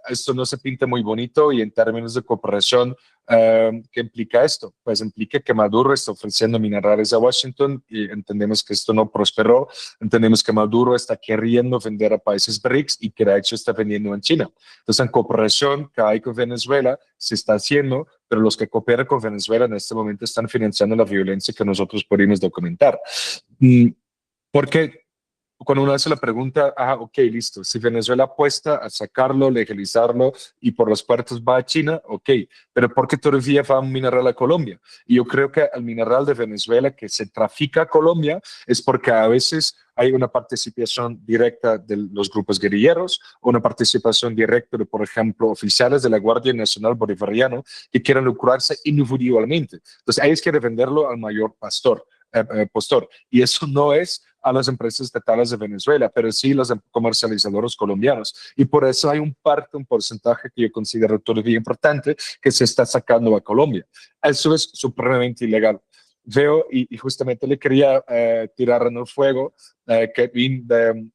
esto no se pinta muy bonito y en términos de cooperación, ¿qué implica esto? Pues implica que Maduro está ofreciendo minerales a Washington y entendemos que esto no prosperó, entendemos que Maduro está queriendo vender a países BRICS y que de hecho está vendiendo en China. Entonces, en cooperación que hay con Venezuela se está haciendo, pero los que cooperan con Venezuela en este momento están financiando la violencia que nosotros pudimos documentar. Porque cuando uno hace la pregunta, ok, listo, si Venezuela apuesta a sacarlo, legalizarlo y por los puertos va a China, ok, pero ¿por qué todavía va un mineral a Colombia? Y yo creo que el mineral de Venezuela que se trafica a Colombia es porque a veces hay una participación directa de los grupos guerrilleros, una participación directa de, por ejemplo, oficiales de la Guardia Nacional Bolivariana que quieren lucrarse individualmente. Entonces, ellos quieren venderlo al mayor postor. Y eso no es a las empresas estatales de Venezuela, pero sí los comercializadores colombianos. Y por eso hay un porcentaje que yo considero todavía importante que se está sacando a Colombia. Eso es supremamente ilegal. Veo y justamente le quería tirar en el fuego que Vin del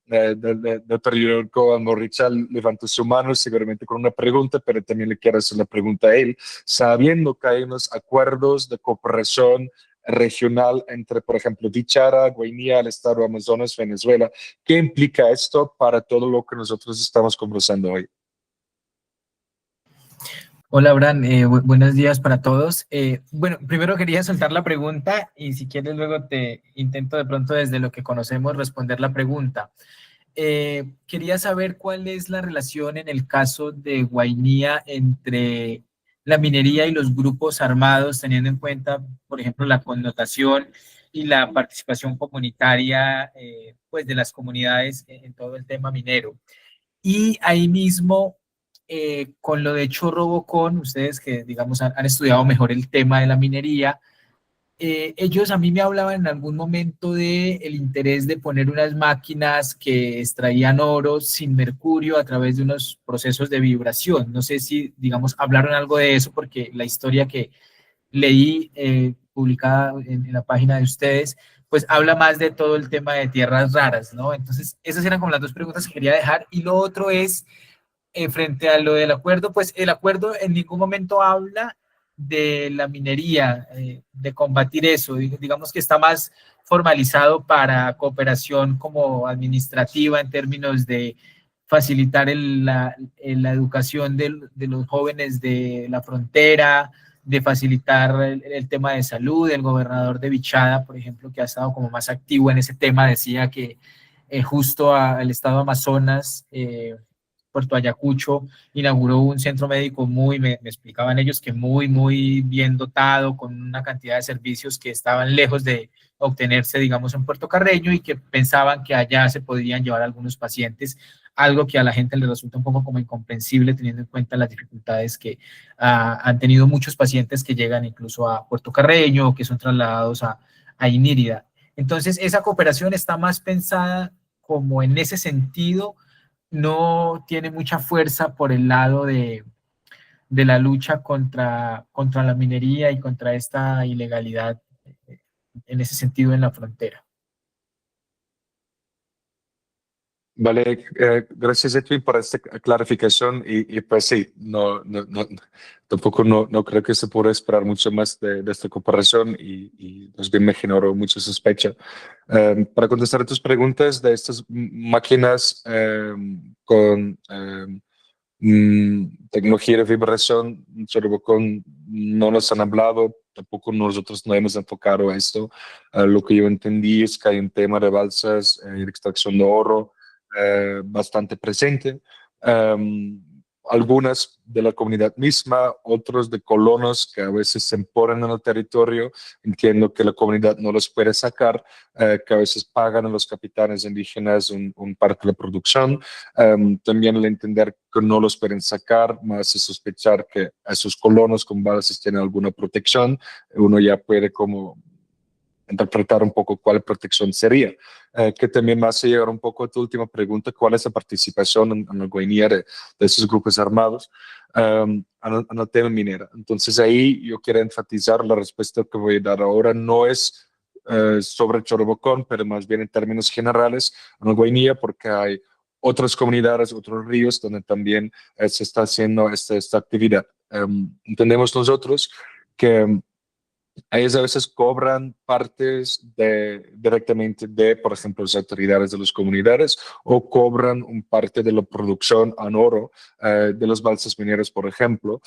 periódico Almorrichal levantó su mano seguramente con una pregunta, pero también le quiero hacer la pregunta a él, sabiendo que hay unos acuerdos de cooperación regional entre, por ejemplo, Bichara, Guainía, el estado de Amazonas, Venezuela. ¿Qué implica esto para todo lo que nosotros estamos conversando hoy? Hola, Bran, buenos días para todos. Bueno, primero quería soltar la pregunta y si quieres luego te intento de pronto desde lo que conocemos responder la pregunta. Quería saber cuál es la relación en el caso de Guainía entre la minería y los grupos armados, teniendo en cuenta, por ejemplo, la connotación y la participación comunitaria pues de las comunidades en todo el tema minero. Y ahí mismo, con lo de Chorro Bocón, ustedes que, digamos, han estudiado mejor el tema de la minería, ellos a mí me hablaban en algún momento de el interés de poner unas máquinas que extraían oro sin mercurio a través de unos procesos de vibración. No sé si, digamos, hablaron algo de eso, porque la historia que leí publicada en la página de ustedes, pues habla más de todo el tema de tierras raras, ¿no? Entonces, esas eran como las dos preguntas que quería dejar. Y lo otro es, frente a lo del acuerdo, pues el acuerdo en ningún momento habla de la minería, de combatir eso. Digamos que está más formalizado para cooperación como administrativa en términos de facilitar la educación de los jóvenes de la frontera, de facilitar el tema de salud. El gobernador de Vichada, por ejemplo, que ha estado como más activo en ese tema, decía que justo al estado Amazonas, Puerto Ayacucho, inauguró un centro médico me explicaban ellos que muy bien dotado, con una cantidad de servicios que estaban lejos de obtenerse, digamos, en Puerto Carreño, y que pensaban que allá se podrían llevar algunos pacientes, algo que a la gente le resulta un poco como incomprensible, teniendo en cuenta las dificultades que han tenido muchos pacientes que llegan incluso a Puerto Carreño o que son trasladados a Inírida. Entonces, esa cooperación está más pensada como en ese sentido, no tiene mucha fuerza por el lado de la lucha contra la minería y contra esta ilegalidad en ese sentido en la frontera. Vale, gracias Edwin por esta clarificación y pues sí, tampoco no creo que se pueda esperar mucho más de esta comparación y más bien me generó mucha sospecha. Para contestar a tus preguntas de estas máquinas con tecnología de vibración, sobre Bocón no nos han hablado, tampoco nosotros no hemos enfocado a esto. Lo que yo entendí es que hay un tema de balsas y de extracción de oro bastante presente. Algunas de la comunidad misma, otros de colonos que a veces se imponen en el territorio. Entiendo que la comunidad no los puede sacar, que a veces pagan a los capitanes indígenas un parte de la producción. También el entender que no los pueden sacar, más es sospechar que esos colonos con balsas tienen alguna protección. Uno ya puede como interpretar un poco cuál protección sería. Que también me hace llegar un poco a tu última pregunta, ¿cuál es la participación en la Guainía de esos grupos armados en el tema minera? Entonces ahí yo quiero enfatizar la respuesta que voy a dar ahora, no es sobre Chorobocón, pero más bien en términos generales en la Guainía, porque hay otras comunidades, otros ríos donde también se está haciendo esta actividad. Entendemos nosotros que ellos a veces cobran partes directamente de, por ejemplo, las autoridades de las comunidades o cobran un parte de la producción en oro de los balsas mineros, por ejemplo.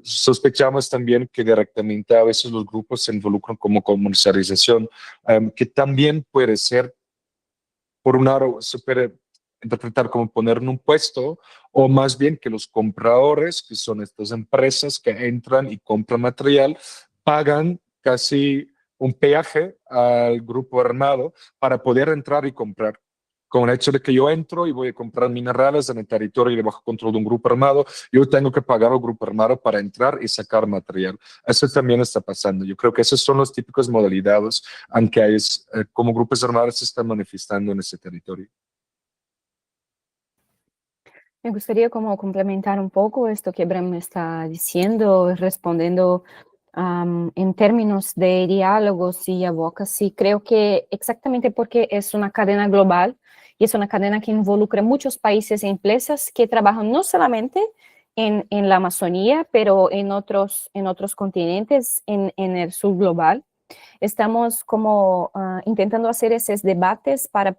Sospechamos también que directamente a veces los grupos se involucran como comercialización, que también puede ser, por un lado, se puede interpretar como poner en un puesto, o más bien que los compradores, que son estas empresas que entran y compran material, pagan casi un peaje al grupo armado para poder entrar y comprar. Con el hecho de que yo entro y voy a comprar minerales en el territorio y bajo control de un grupo armado, yo tengo que pagar al grupo armado para entrar y sacar material. Eso también está pasando. Yo creo que esas son las típicas modalidades en que hay, como grupos armados se están manifestando en ese territorio. Me gustaría como complementar un poco esto que Bram está diciendo, respondiendo en términos de diálogos y advocacy. Creo que exactamente porque es una cadena global y es una cadena que involucra muchos países e empresas que trabajan no solamente en la Amazonía, pero en otros continentes, en el sur global. Estamos como intentando hacer esos debates para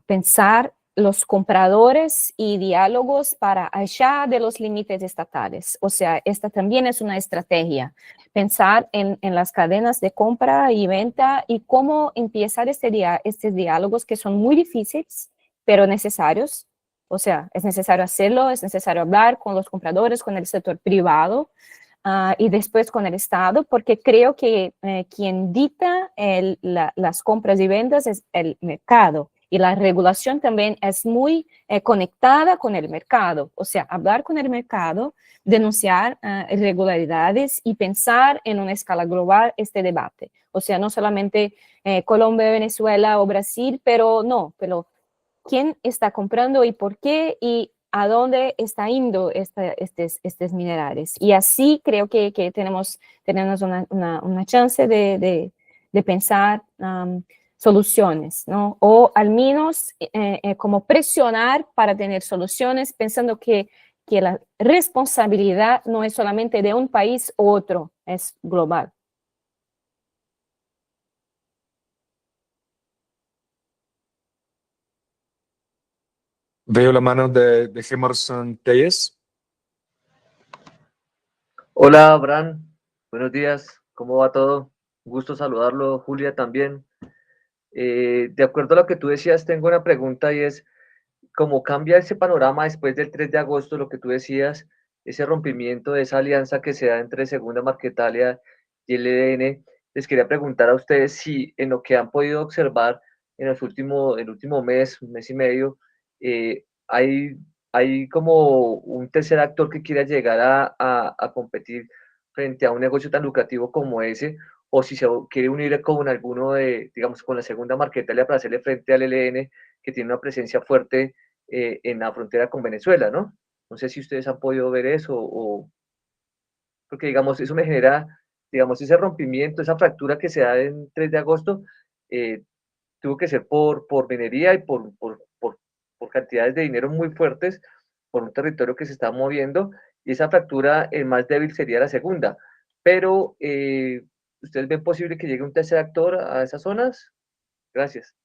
pensar los compradores y diálogos para allá de los límites estatales. O sea, esta también es una estrategia, pensar en las cadenas de compra y venta y cómo empezar estos diálogos que son muy difíciles, pero necesarios. O sea, es necesario hacerlo, es necesario hablar con los compradores, con el sector privado, y después con el Estado, porque creo que quien dicta las compras y ventas es el mercado. Y la regulación también es muy conectada con el mercado. O sea, hablar con el mercado, denunciar irregularidades y pensar en una escala global este debate. O sea, no solamente Colombia, Venezuela o Brasil, pero quién está comprando y por qué y a dónde está yendo estos minerales. Y así creo que tenemos una chance de pensar soluciones, ¿no? O al menos como presionar para tener soluciones, pensando que la responsabilidad no es solamente de un país u otro, es global. Veo la mano de Emerson Telles. Hola, Abraham. Buenos días. ¿Cómo va todo? Un gusto saludarlo, Julia también. De acuerdo a lo que tú decías, tengo una pregunta y es, ¿cómo cambia ese panorama después del 3 de agosto, lo que tú decías, ese rompimiento de esa alianza que se da entre Segunda Marquetalia y el ELN? Les quería preguntar a ustedes si en lo que han podido observar en el último mes, un mes y medio, hay como un tercer actor que quiera llegar a competir frente a un negocio tan lucrativo como ese, o si se quiere unir con alguno de, digamos, con la Segunda Marquetalia para hacerle frente al ELN, que tiene una presencia fuerte en la frontera con Venezuela, ¿no? No sé si ustedes han podido ver eso, o porque, digamos, eso me genera, digamos, ese rompimiento, esa fractura que se da en 3 de agosto, eh, tuvo que ser por minería y por cantidades de dinero muy fuertes, por un territorio que se está moviendo, y esa fractura, el más débil sería la segunda. Pero, ¿ustedes ven posible que llegue un tercer actor a esas zonas? Gracias.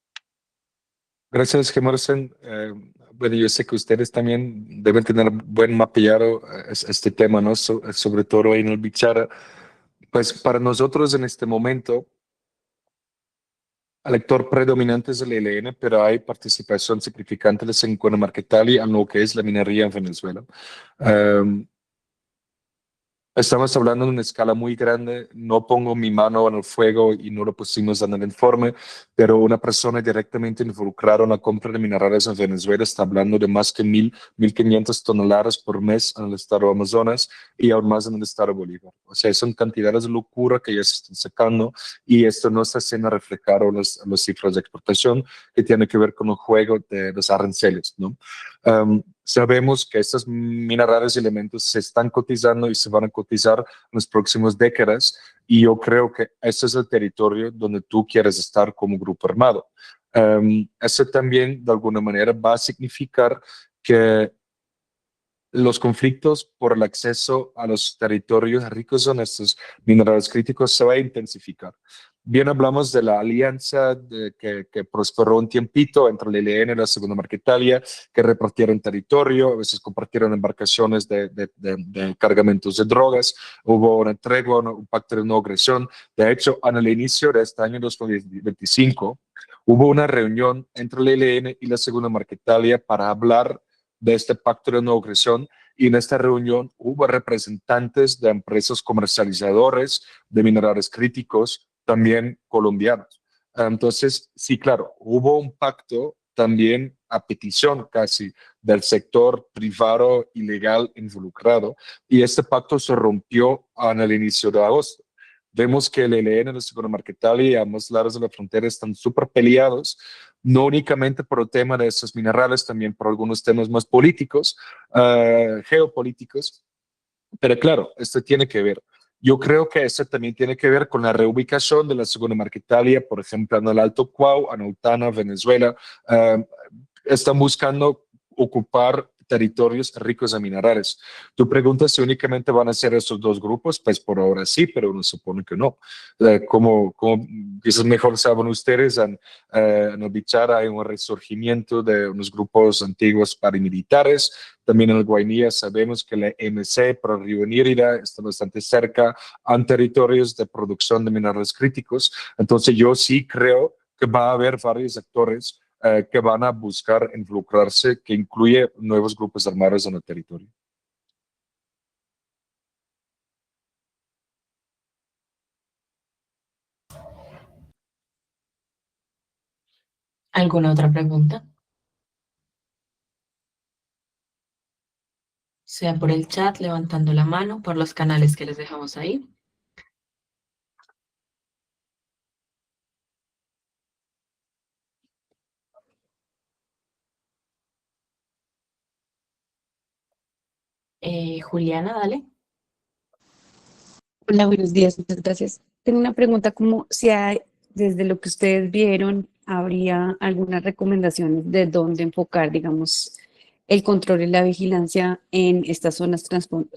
Gracias, Gemerson. Bueno, yo sé que ustedes también deben tener buen mapeado este tema, ¿no? Sobre todo ahí en el Bichara. Pues para nosotros en este momento, el actor predominante es el ELN, pero hay participación significante en Cuenamarquetali en lo que es la minería en Venezuela. Um, Estamos hablando de una escala muy grande. No pongo mi mano en el fuego y no lo pusimos en el informe, pero una persona directamente involucrada en la compra de minerales en Venezuela está hablando de más que 1.500 toneladas por mes en el estado de Amazonas y aún más en el estado de Bolívar. O sea, son cantidades de locura que ya se están sacando y esto no está siendo reflejado en las cifras de exportación que tiene que ver con el juego de los aranceles, ¿no? Sabemos que estos minerales y elementos se están cotizando y se van a cotizar en las próximas décadas y yo creo que este es el territorio donde tú quieres estar como grupo armado. Eso también de alguna manera va a significar que los conflictos por el acceso a los territorios ricos en estos minerales críticos se va a intensificar. Bien hablamos de la alianza que prosperó un tiempito entre el ELN y la Segunda Marquetalia, que repartieron territorio, a veces compartieron embarcaciones de cargamentos de drogas, hubo una tregua, un pacto de no agresión. De hecho, en el inicio de este año 2025, hubo una reunión entre el ELN y la Segunda Marquetalia para hablar de este pacto de no agresión y en esta reunión hubo representantes de empresas comercializadores de minerales críticos, también colombianos. Entonces, sí, claro, hubo un pacto también a petición casi del sector privado ilegal involucrado y este pacto se rompió en el inicio de agosto. Vemos que el ELN, el Seguro Marquetal y ambos lados de la frontera están súper peleados, no únicamente por el tema de esos minerales, también por algunos temas más políticos, geopolíticos. Pero claro, esto tiene que ver. Yo creo que esto también tiene que ver con la reubicación de la Segunda Marquetalia, por ejemplo, en el Alto Cuau, en Autana, Venezuela. Están buscando ocupar territorios ricos en minerales. Tu pregunta si únicamente van a ser esos dos grupos, pues por ahora sí, pero uno supone que no. Como quizás mejor saben ustedes, en el Bichara hay un resurgimiento de unos grupos antiguos paramilitares. También en el Guainía sabemos que la MC para Río Nírida está bastante cerca a territorios de producción de minerales críticos. Entonces yo sí creo que va a haber varios actores que van a buscar involucrarse, que incluye nuevos grupos armados en el territorio. ¿Alguna otra pregunta? Sea por el chat, levantando la mano, por los canales que les dejamos ahí. Juliana, dale. Hola, buenos días, muchas gracias. Tengo una pregunta como si hay, desde lo que ustedes vieron, habría algunas recomendaciones de dónde enfocar, digamos, el control y la vigilancia en estas zonas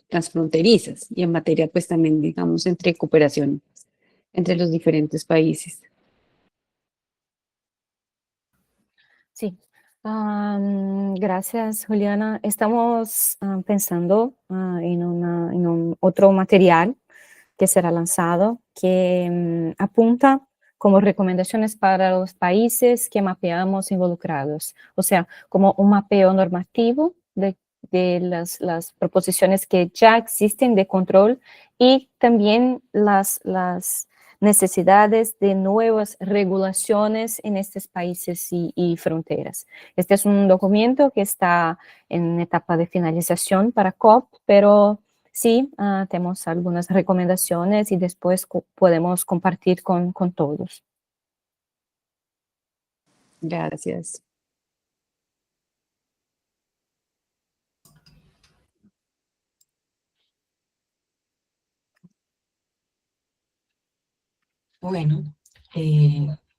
transfronterizas y en materia, pues también, digamos, entre cooperación entre los diferentes países. Sí, gracias, Juliana. Estamos pensando en un otro material que será lanzado que apunta como recomendaciones para los países que mapeamos involucrados, o sea, como un mapeo normativo de las proposiciones que ya existen de control y también las necesidades de nuevas regulaciones en estos países y fronteras. Este es un documento que está en etapa de finalización para COP, pero sí, tenemos algunas recomendaciones y después podemos compartir con todos. Gracias. Bueno,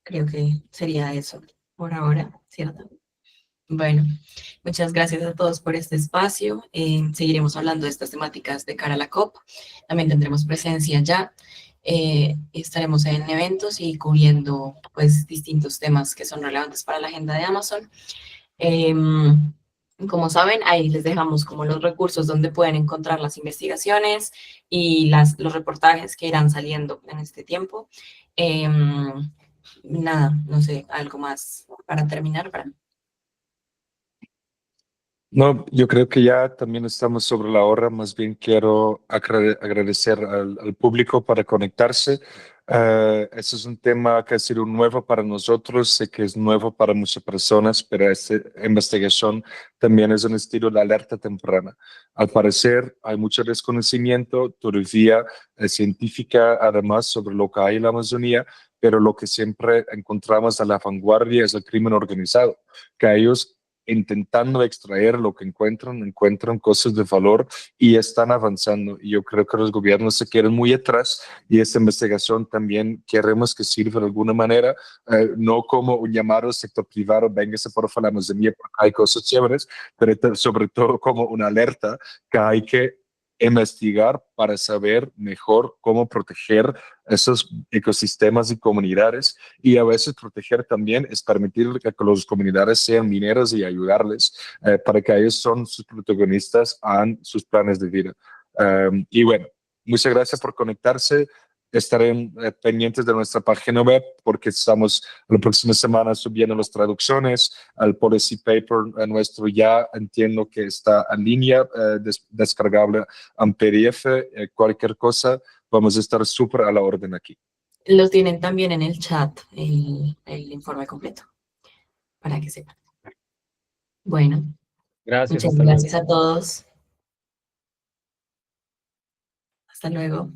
Creo que sería eso por ahora, ¿cierto? Bueno, muchas gracias a todos por este espacio. Seguiremos hablando de estas temáticas de cara a la COP. También tendremos presencia ya. Estaremos en eventos y cubriendo pues distintos temas que son relevantes para la agenda de Amazon. Como saben, ahí les dejamos como los recursos donde pueden encontrar las investigaciones y los reportajes que irán saliendo en este tiempo. Nada, no sé, algo más para terminar, Bram. No, yo creo que ya también estamos sobre la hora. Más bien quiero agradecer al público para conectarse. Este es un tema que ha sido nuevo para nosotros, sé que es nuevo para muchas personas, pero esta investigación también es un estilo de alerta temprana. Al parecer hay mucho desconocimiento todavía científica, además, sobre lo que hay en la Amazonía, pero lo que siempre encontramos a la vanguardia es el crimen organizado, que ellos intentando extraer lo que encuentran cosas de valor y están avanzando. Y yo creo que los gobiernos se quedan muy atrás y esta investigación también queremos que sirva de alguna manera, no como un llamado al sector privado, véngase por favor a la Amazonía porque hay cosas chéveres, pero sobre todo como una alerta que hay que investigar para saber mejor cómo proteger esos ecosistemas y comunidades, y a veces proteger también es permitir que las comunidades sean mineras y ayudarles para que ellos son sus protagonistas en sus planes de vida. Y bueno, muchas gracias por conectarse. Estaré pendientes de nuestra página web porque estamos la próxima semana subiendo las traducciones. El policy paper nuestro ya entiendo que está en línea, descargable en PDF. Cualquier cosa, vamos a estar súper a la orden aquí. Lo tienen también en el chat, el informe completo, para que sepan. Bueno, Gracias, muchas hasta luego. gracias a todos. Hasta luego.